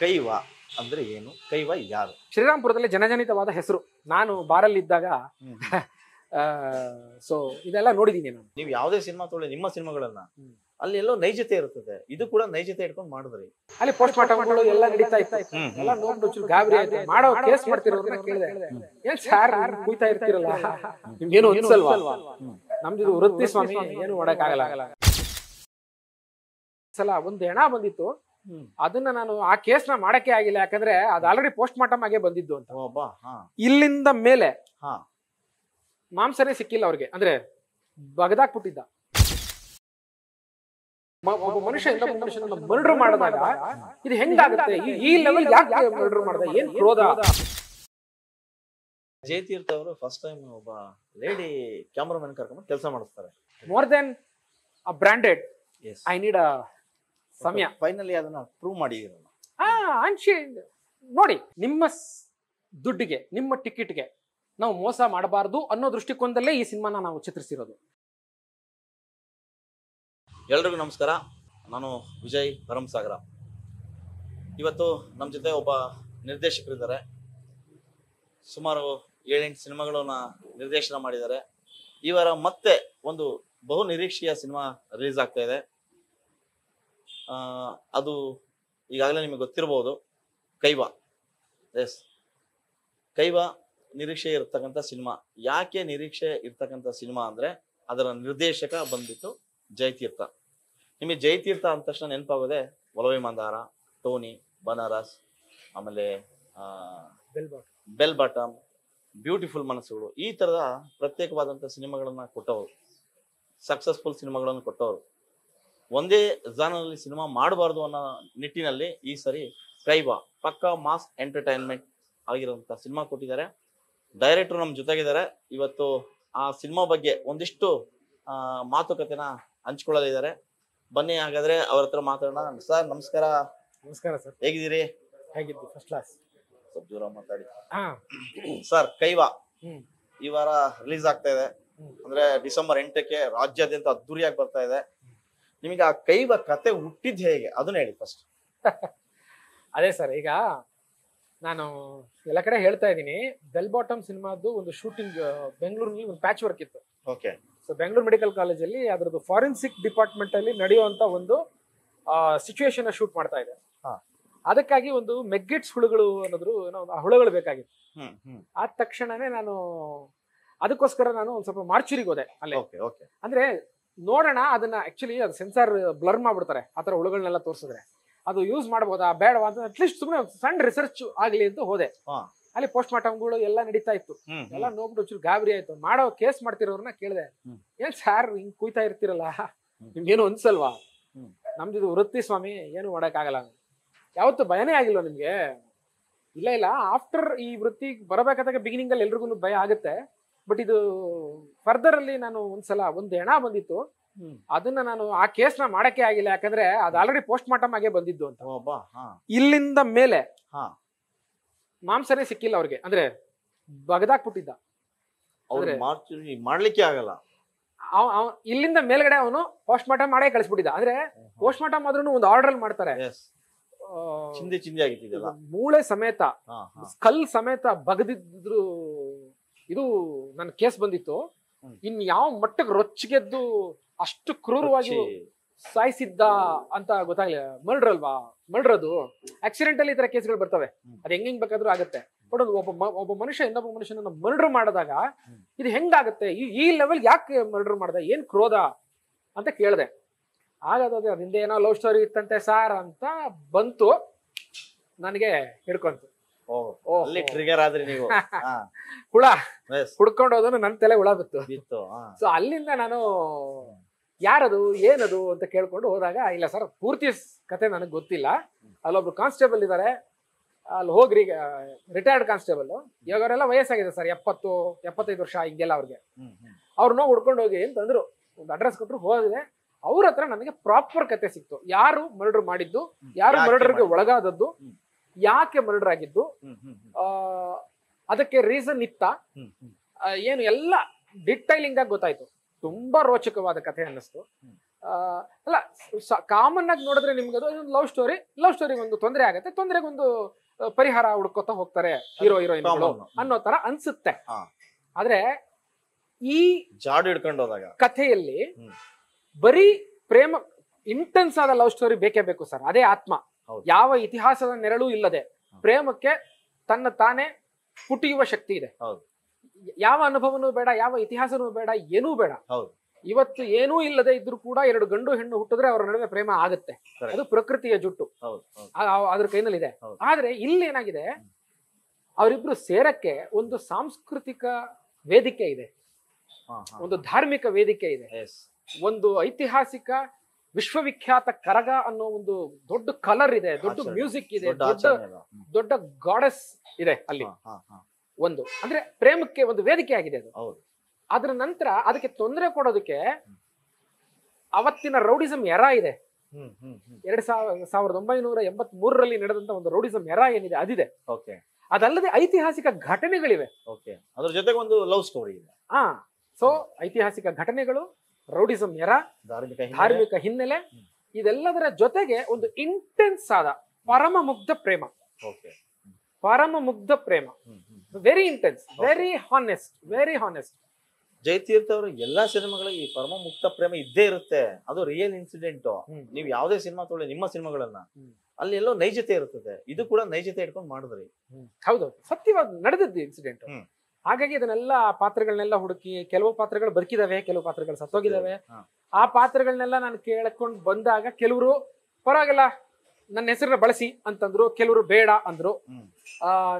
ಕೈವ ಅಂದ್ರೆ ಏನು? ಕೈವ ಯಾರು? ಶ್ರೀರಾಮ್ಪುರದಲ್ಲಿ ಜನಜನಿತವಾದ ಹೆಸರು. ನಾನು ಬಾರಲ್ಲಿದ್ದಾಗ ಸೊ ಇದೆಲ್ಲ ನೋಡಿದೀನಿ ನಾನು. ನೀವು ಯಾವುದೇ ಸಿನಿಮಾ ತೊಗೊಳ್ಳಿ, ನಿಮ್ಮ ಸಿನಿಮಾಗಳನ್ನ, ಅಲ್ಲಿ ಎಲ್ಲೋ ನೈಜತೆ ಇರ್ತದೆ. ಇದು ಕೂಡ ನೈಜತೆ ಇಟ್ಕೊಂಡು ಮಾಡಿದ್ರಿ. ಅಲ್ಲಿ ಪೋಸ್ಟ್ ಮಾರ್ಟಮ್ಗಳು ಎಲ್ಲ ನಡೀತಾ ಇತ್ತು. ಎಲ್ಲ ನೋಡ್ಬಿಟ್ಟು ಗಾಬರಿ ಆಯ್ತು. ಮಾಡೋ ಕೇಸ್ ಮಾಡ್ತಿರೋದನ್ನ ಕೇಳಿದೆ, ಏನ್ ಸಾರ್ ಕೂಯ್ತಾ ಇರ್ತಿರಲ್ಲ, ನಿಮ್ಗೇನು ಅನ್ಸಲ್ವಾ? ನಮ್ದು ವೃತ್ತಿ ಸ್ವಾಮಿ, ಏನು ಮಾಡಕ್ಕಾಗಲ್ಲ. ಸಲ ಒಂದು ಹೆಣ ಬಂದಿತ್ತು, ಅದನ್ನ ನಾನು ಆ ಕೇಸ್ನ ಮಾಡಕ್ಕೆ ಆಗಿಲ್ಲ, ಯಾಕಂದ್ರೆ ಅದು ಆಲ್ರೆಡಿ ಪೋಸ್ಟ್ ಮಾರ್ಟಮ್ ಆಗೇ ಬಂದಿದ್ದು ಅಂತ. ಇಲ್ಲಿಂದ ಮೇಲೆ ಮಾಂಸನೇ ಸಿಕ್ಕಿಲ್ಲ ಅವ್ರಿಗೆ, ಅಂದ್ರೆ ಬಗದಾಕ್ಬಿಟ್ಟಿದ್ದ. ಒಬ್ಬ ಮನುಷ್ಯ ಇನ್ನೊಬ್ಬ ಮನುಷ್ಯನ ಮರ್ಡರ್ ಮಾಡಿದಾಗ ಇದು ಹೆಂಗಾಗುತ್ತೆ? ಈ ಲೆವೆಲ್ ಯಾಕೆ ಮರ್ಡರ್ ಮಾಡ್ದ? ಏನ್ ಕ್ರೋಧ? ಜಯತೀರ್ಥ ಅವರು ಫಸ್ಟ್ ಟೈಮ್ ಒಬ್ಬ ಲೇಡಿ ಕ್ಯಾಮರಾಮನ್ ಕರ್ಕೊಂಡು ಕೆಲಸ ಮಾಡಿಸ್ತಾರೆ. More than a branded, I need a ಸಮಯ. ಫೈನಲಿ ಅದನ್ನ ಪ್ರೂವ್ ಮಾಡಿದಿರಲ್ಲ. ನೋಡಿ, ನಿಮ್ಮ ದುಡ್ಡಿಗೆ, ನಿಮ್ಮ ಟಿಕೆಟ್ಗೆ ನಾವು ಮೋಸ ಮಾಡಬಾರ್ದು ಅನ್ನೋ ದೃಷ್ಟಿಕೋನದಲ್ಲೇ ಈ ಸಿನಿಮಾನ ನಾವು ಚಿತ್ರಿಸಿರೋದು. ಎಲ್ರಿಗೂ ನಮಸ್ಕಾರ, ನಾನು ವಿಜಯ್ ಭರಮಸಾಗರ. ಇವತ್ತು ನಮ್ಮ ಜೊತೆ ಒಬ್ಬ ನಿರ್ದೇಶಕರಿದ್ದಾರೆ. ಸುಮಾರು 7-8 ಸಿನಿಮಾಗಳನ್ನ ನಿರ್ದೇಶನ ಮಾಡಿದ್ದಾರೆ. ಈ ವಾರ ಮತ್ತೆ ಒಂದು ಬಹು ನಿರೀಕ್ಷೆಯ ಸಿನಿಮಾ ರಿಲೀಸ್ ಆಗ್ತಾ ಇದೆ. ಅದು ಈಗಾಗಲೇ ನಿಮಗೆ ಗೊತ್ತಿರಬಹುದು, ಕೈವ. ಎಸ್, ಕೈವ ನಿರೀಕ್ಷೆ ಇರ್ತಕ್ಕಂಥ ಸಿನಿಮಾ. ಯಾಕೆ ನಿರೀಕ್ಷೆ ಇರ್ತಕ್ಕಂಥ ಸಿನಿಮಾ ಅಂದ್ರೆ ಅದರ ನಿರ್ದೇಶಕ ಬಂದ್ಬಿಟ್ಟು ಜಯತೀರ್ಥ. ನಿಮಗೆ ಜಯತೀರ್ಥ ಅಂದ ತಕ್ಷಣ ನೆನಪಾಗೋದೆ ಒಲವೇ ಮಂದಾರ, ಟೋನಿ, ಬನಾರಸ್, ಆಮೇಲೆ ಬೆಲ್ ಬಾಟಮ್, ಬ್ಯೂಟಿಫುಲ್ ಮನಸ್ಸುಗಳು, ಈ ತರದ ಪ್ರತ್ಯೇಕವಾದಂಥ ಸಿನಿಮಾಗಳನ್ನ ಕೊಟ್ಟವರು, ಸಕ್ಸಸ್ಫುಲ್ ಸಿನಿಮಾಗಳನ್ನು ಕೊಟ್ಟವರು. ಒಂದೇ ಜಾನಲ್ಲಿ ಸಿನಿಮಾ ಮಾಡಬಾರ್ದು ಅನ್ನೋ ನಿಟ್ಟಿನಲ್ಲಿ ಈ ಸರಿ ಕೈವ ಪಕ್ಕಾ ಮಾಸ್ ಎಂಟರ್ಟೈನ್ಮೆಂಟ್ ಆಗಿರುವಂಥ ಸಿನಿಮಾ ಕೊಟ್ಟಿದ್ದಾರೆ. ಡೈರೆಕ್ಟರ್ ನಮ್ಮ ಜೊತೆಗಿದ್ದಾರೆ. ಇವತ್ತು ಆ ಸಿನಿಮಾ ಬಗ್ಗೆ ಒಂದಿಷ್ಟು ಮಾತುಕತೆನ ಹಂಚ್ಕೊಳ್ಳಲಿದ್ದಾರೆ. ಬನ್ನಿ, ಹಾಗಾದ್ರೆ ಅವ್ರ ಹತ್ರ ಮಾತಾಡೋಣ. ಸರ್ ನಮಸ್ಕಾರ. ನಮಸ್ಕಾರ ಸರ್, ಹೇಗಿದ್ದೀರಿ? ಹೇಗಿದ್ದು? First class. ಸ್ವಲ್ಪ ಜೋರ ಮಾತಾಡಿ ಸರ್. ಕೈವ ಈ ವಾರ ರಿಲೀಸ್ ಆಗ್ತಾ ಇದೆ, ಅಂದ್ರೆ ಡಿಸೆಂಬರ್ 8ಕ್ಕೆ ರಾಜ್ಯಾದ್ಯಂತ ಅದ್ದೂರಿಯಾಗಿ ಬರ್ತಾ ಇದೆ. ನಿಮಗೆ ಆ ಕೈವ ಕತೆ ಹುಟ್ಟಿದ್ ಹೇಗೆ ಅದನ್ನ ಹೇಳಿ ಫಸ್ಟ್. ಅದೇ ಸರ್, ಈಗ ನಾನು ಎಲ್ಲ ಕಡೆ ಹೇಳ್ತಾ ಇದ್ದೀನಿ, ಬೆಲ್ ಬಾಟಮ್ ಸಿನಿಮಾದ್ದು ಒಂದು ಶೂಟಿಂಗ್ ಬೆಂಗಳೂರಲ್ಲಿ ಒಂದು ಪ್ಯಾಚ್ ವರ್ಕ್ ಇತ್ತು. ಓಕೆ. ಸೊ ಬೆಂಗಳೂರು ಮೆಡಿಕಲ್ ಕಾಲೇಜಲ್ಲಿ ಅದರದ್ದು ಫಾರೆನ್ಸಿಕ್ ಡಿಪಾರ್ಟ್ಮೆಂಟ್ ಅಲ್ಲಿ ನಡೆಯುವಂತ ಒಂದು ಸಿಚುವೇಶನ್ ಶೂಟ್ ಮಾಡ್ತಾ ಇದೆ. ಅದಕ್ಕಾಗಿ ಒಂದು ಮೆಗ್ಗೆಟ್ಸ್ ಹುಳುಗಳು ಅನ್ನೋದ್ರು ಹುಳುಗಳು ಬೇಕಾಗಿತ್ತು. ಆದ ತಕ್ಷಣನೇ ನಾನು ಅದಕ್ಕೋಸ್ಕರ ನಾನು ಒಂದ್ ಸ್ವಲ್ಪ ಮಾರ್ಚುರಿಗೆ ಹೋದೆ ಅಲ್ಲೇ. ಅಂದ್ರೆ ನೋಡೋಣ ಅದನ್ನ, ಆಕ್ಚುಲಿ ಅದು ಸೆನ್ಸಾರ್ ಬ್ಲರ್ ಮಾಡ್ಬಿಡ್ತಾರೆ ಆತರ ಹುಳುಗಳನ್ನೆಲ್ಲ ತೋರಿಸಿದ್ರೆ, ಅದು ಯೂಸ್ ಮಾಡ್ಬೋದಾ ಬೇಡವಾ ಅಂತ ಅಟ್ಲೀಸ್ಟ್ ಸುಮ್ಮನೆ ಸಣ್ಣ ರಿಸರ್ಚ್ ಆಗ್ಲಿ ಅಂತ ಹೋದೆ. ಅಲ್ಲಿ ಪೋಸ್ಟ್ ಮಾರ್ಟಮ್ಗಳು ಎಲ್ಲ ನಡೀತಾ ಇತ್ತು. ಎಲ್ಲ ನೋಡ್ಬಿಟ್ಟು ಗಾಬರಿ ಆಯ್ತು. ಮಾಡೋ ಕೇಸ್ ಮಾಡ್ತಿರೋರ್ನ ಕೇಳಿದೆ, ಏನ್ ಸಾರ್ ಹಿಂಗ್ ಕೂಯ್ತಾ ಇರ್ತಿರಲ್ಲ, ನಿಮ್ಗೇನು ಅನ್ಸಲ್ವಾ? ನಮ್ದು ವೃತ್ತಿ ಸ್ವಾಮಿ, ಏನು ಮಾಡಕ್ಕಾಗಲ್ಲ. ಯಾವತ್ತು ಭಯನೇ ಆಗಿಲ್ವ ನಿಮ್ಗೆ? ಇಲ್ಲ ಇಲ್ಲ, ಆಫ್ಟರ್ ಈ ವೃತ್ತಿ ಬರಬೇಕಾದಾಗ ಬಿಗಿನಿಂಗ್ ಅಲ್ಲಿ ಎಲ್ರಿಗೂ ಭಯ ಆಗುತ್ತೆ. ಬಟ್ ಇದು ಫರ್ದರ್ ಅಲ್ಲಿ ನಾನು ಒಂದ್ಸಲ ಒಂದು ಹೆಣ ಬಂದಿತ್ತು, ಅದನ್ನ ನಾನು ಆ ಕೇಸ್ನ ಮಾಡಕ್ಕೆ ಆಗಿಲ್ಲ, ಯಾಕಂದ್ರೆ ಅದು ಆಲ್ರೆಡಿ ಪೋಸ್ಟ್ ಮಾರ್ಟಮ್ ಆಗೇ ಬಂದಿದ್ದು ಅಂತ. ಇಲ್ಲಿಂದ ಮೇಲೆ ಮಾಂಸನೇ ಸಿಕ್ಕಿಲ್ಲ ಅವ್ರಿಗೆ, ಅಂದ್ರೆ ಬಗದಾಕ್ಬಿಟ್ಟಿದ್ದ. ಮಾಡ್ಲಿಕ್ಕೆ ಆಗಲ್ಲ. ಇಲ್ಲಿಂದ ಮೇಲ್ಗಡೆ ಅವನು ಪೋಸ್ಟ್ ಮಾರ್ಟಮ್ ಮಾಡೇ ಕಳಿಸ್ಬಿಟ್ಟಿದ್ದ. ಅಂದ್ರೆ ಪೋಸ್ಟ್ ಮಾರ್ಟಮ್ ಆದ್ರೂ ಒಂದು ಆರ್ಡರ್ ಮಾಡ್ತಾರೆ, ಮೂಳೆ ಸಮೇತ ಸ್ಕಲ್ ಸಮೇತ ಬಗದಿದ್ರು. ಇದು ನನ್ನ ಕೇಸ್ ಬಂದಿತ್ತು. ಇನ್ ಯಾವ ಮಟ್ಟಕ್ಕೆ ರೊಚ್ಚಿಗೆದ್ದು ಅಷ್ಟು ಕ್ರೂರವಾಗಿ ಸಾಯಿಸಿದ್ದ ಅಂತ ಗೊತ್ತಾಗ್ಲಿಲ್ಲ. ಮರ್ಡರ್ ಅಲ್ವಾ, ಮರ್ಡರ್ ಅದು ಆಕ್ಸಿಡೆಂಟ್ ಅಲ್ಲಿ ಈ ತರ ಕೇಸ್ಗಳು ಬರ್ತವೆ, ಅದು ಹೆಂಗ್ ಬೇಕಾದ್ರೂ ಆಗುತ್ತೆ. ಬಟ್ ಒಬ್ಬ ಮನುಷ್ಯ ಇನ್ನೊಬ್ಬ ಮನುಷ್ಯನ ಮರ್ಡರ್ ಮಾಡಿದಾಗ ಇದು ಹೆಂಗಾಗುತ್ತೆ? ಈ ಲೆವೆಲ್ ಯಾಕೆ ಮರ್ಡರ್ ಮಾಡ್ದ? ಏನ್ ಕ್ರೋಧ ಅಂತ ಕೇಳಿದೆ. ಹಾಗಾದ್ರೆ ಅದಿಂದ ಏನೋ ಲವ್ ಸ್ಟೋರಿ ಇತ್ತಂತೆ ಸಾರ್ ಅಂತ ಬಂತು, ನನಗೆ ಹಿಡ್ಕೊಂತು. ಟ್ರಿಗರ್ ಆದ್ರಿ ನೀವು. ಹುಳ ಹುಡ್ಕೊಂಡು ಹೋದನು, ನನ್ನ ತಲೆ ಹುಳ ಬಿತ್ತು. ಸೊ ಅಲ್ಲಿಂದ ನಾನು ಯಾರದು ಏನದು ಅಂತ ಕೇಳ್ಕೊಂಡು ಹೋದಾಗ, ಇಲ್ಲ ಸರ್ ಪೂರ್ತಿ ಕತೆ ನನಗೆ ಗೊತ್ತಿಲ್ಲ, ಅಲ್ಲೊಬ್ರು ಕಾನ್ಸ್ಟೇಬಲ್ ಇದ್ದಾರೆ, ಅಲ್ಲಿ ಹೋಗ್ರಿ, ರಿಟೈರ್ಡ್ ಕಾನ್ಸ್ಟೇಬಲ್, ಇವಾಗ ಅವರೆಲ್ಲ ವಯಸ್ಸಾಗಿದೆ ಸರ್, 70-75 ವರ್ಷ ಹಿಂಗೆಲ್ಲ ಅವ್ರಿಗೆ. ಅವ್ರನ್ನ ಹುಡ್ಕೊಂಡು ಹೋಗಿ ಅಂತಂದ್ರು, ಒಂದು ಅಡ್ರೆಸ್ ಕೊಟ್ಟರು. ಹೋಗಿದೆ, ಅವ್ರ ಹತ್ರ ನನಗೆ ಪ್ರಾಪರ್ ಕತೆ ಸಿಕ್ತು. ಯಾರು ಮರ್ಡರ್ ಮಾಡಿದ್ದು, ಯಾರು ಮರ್ಡರ್ಗೆ ಒಳಗಾದದ್ದು, ಯಾಕೆ ಮರ್ಡರ್ ಆಗಿದ್ದು, ಅದಕ್ಕೆ ರೀಸನ್ ಇತ್ತ, ಏನು ಎಲ್ಲ ಡಿಟೈಲಿಂಗ್ ಆಗಿ ಗೊತ್ತಾಯ್ತು. ತುಂಬಾ ರೋಚಕವಾದ ಕಥೆ ಅನ್ನಿಸ್ತು. ಅಲ್ಲ ಕಾಮನ್ ಆಗಿ ನೋಡಿದ್ರೆ ನಿಮ್ಗೆ ಅದು ಲವ್ ಸ್ಟೋರಿಗೆ ಒಂದು ತೊಂದರೆ ಆಗುತ್ತೆ, ತೊಂದರೆಗೆ ಒಂದು ಪರಿಹಾರ ಹುಡ್ಕೋತಾ ಹೋಗ್ತಾರೆ ಹೀರೋ ಹೀರೋಯಿನ್ಗಳು ಅನ್ನೋ ತರ ಅನ್ಸುತ್ತೆ. ಆದ್ರೆ ಈ ಜಾಡು ಹಿಡ್ಕೊಂಡು ಹೋದಾಗ ಕಥೆಯಲ್ಲಿ ಬರೀ ಪ್ರೇಮ ಇಂಟೆನ್ಸ್ ಆದ ಲವ್ ಸ್ಟೋರಿ ಬೇಕೇ ಬೇಕು ಸರ್. ಅದೇ ಆತ್ಮ. ಯಾವ ಇತಿಹಾಸದ ನೆರಳು ಇಲ್ಲದೆ ಪ್ರೇಮಕ್ಕೆ ತನ್ನ ತಾನೇ ಪುಟಿಯುವ ಶಕ್ತಿ ಇದೆ. ಯಾವ ಅನುಭವನೂ ಬೇಡ, ಯಾವ ಇತಿಹಾಸನೂ ಬೇಡ, ಏನೂ ಬೇಡ. ಇವತ್ತು ಏನೂ ಇಲ್ಲದೆ ಇದ್ರೂ ಕೂಡ ಎರಡು ಗಂಡು ಹೆಣ್ಣು ಹುಟ್ಟಿದ್ರೆ ಅವರ ನಡುವೆ ಪ್ರೇಮ ಆಗುತ್ತೆ. ಅದು ಪ್ರಕೃತಿಯ ಜುಟ್ಟು, ಅದ್ರ ಕೈನಲ್ಲಿದೆ. ಆದ್ರೆ ಇಲ್ಲಿ ಏನಾಗಿದೆ, ಅವರಿಬ್ರು ಸೇರಕ್ಕೆ ಒಂದು ಸಾಂಸ್ಕೃತಿಕ ವೇದಿಕೆ ಇದೆ, ಒಂದು ಧಾರ್ಮಿಕ ವೇದಿಕೆ ಇದೆ, ಒಂದು ಐತಿಹಾಸಿಕ ವಿಶ್ವವಿಖ್ಯಾತ ಕರಗ ಅನ್ನೋ ಒಂದು ದೊಡ್ಡ ಕಲರ್ ಇದೆ, ದೊಡ್ಡ ಮ್ಯೂಸಿಕ್ ಇದೆ, ದೊಡ್ಡ ಗಾಡೆಸ್ ಇದೆ ಅಲ್ಲಿ. ಒಂದು ಅಂದ್ರೆ ಪ್ರೇಮಕ್ಕೆ ಒಂದು ವೇದಿಕೆ ಆಗಿದೆ ಅದು. ಅದ್ರ ನಂತರ ಅದಕ್ಕೆ ತೊಂದರೆ ಕೊಡೋದಕ್ಕೆ ಅವತ್ತಿನ ರೌಡಿಸಂ ಎರ ಇದೆ. 1983ರಲ್ಲಿ ನಡೆದಂತ ಒಂದು ರೌಡಿಸಂ ಎರ ಏನಿದೆ ಅದಿದೆ. ಅದಲ್ಲದೆ ಐತಿಹಾಸಿಕ ಘಟನೆಗಳಿವೆ, ಅದ್ರ ಜೊತೆಗೆ ಒಂದು ಲವ್ ಸ್ಟೋರಿ ಇದೆ. ಸೊ ಐತಿಹಾಸಿಕ ಘಟನೆಗಳು, ರೌಡಿಸಂ ಎರ, ಧಾರ್ಮಿಕ ಹಿನ್ನೆಲೆ, ಇದೆಲ್ಲದರ ಜೊತೆಗೆ ಒಂದು ಇಂಟೆನ್ಸ್ ಆದ ಪರಮ ಮುಗ್ಧ ಪ್ರೇಮ. Very intense, very honest. Jayatheertha ಅವರು ಎಲ್ಲಾ ಸಿನಿಮಾಗಳಿಗೆ ಈ ಪರಮ ಮುಕ್ತ ಪ್ರೇಮ ಇದ್ದೇ ಇರುತ್ತೆ. ಅದು ರಿಯಲ್ ಇನ್ಸಿಡೆಂಟ್. ನೀವು ಯಾವ್ದೇ ಸಿನಿಮಾ ತೊಗೊಳ್ಳಿ, ನಿಮ್ಮ ಸಿನಿಮಾಗಳನ್ನ, ಅಲ್ಲಿ ಎಲ್ಲೋ ನೈಜತೆ ಇರುತ್ತದೆ. ಇದು ಕೂಡ ನೈಜತೆ ಇಟ್ಕೊಂಡು ಮಾಡಿದ್ರಿ. ಹೌದು, ಸತ್ಯವಾದ ನಡೆದದ್ದು ಇನ್ಸಿಡೆಂಟ್. ಹಾಗಾಗಿ ಇದನ್ನೆಲ್ಲ ಪಾತ್ರಗಳನ್ನೆಲ್ಲ ಹುಡುಕಿ, ಕೆಲವು ಪಾತ್ರಗಳು ಬದುಕಿದಾವೆ, ಕೆಲವು ಪಾತ್ರಗಳು ಸತ್ತೋಗಿದಾವೆ. ಆ ಪಾತ್ರಗಳನ್ನೆಲ್ಲ ನಾನು ಕೇಳ್ಕೊಂಡು ಬಂದಾಗ ಕೆಲವರು ಪರವಾಗಿಲ್ಲ ನನ್ನ ಹೆಸರನ್ನ ಬಳಸಿ ಅಂತಂದ್ರು, ಕೆಲವರು ಬೇಡ ಅಂದ್ರು,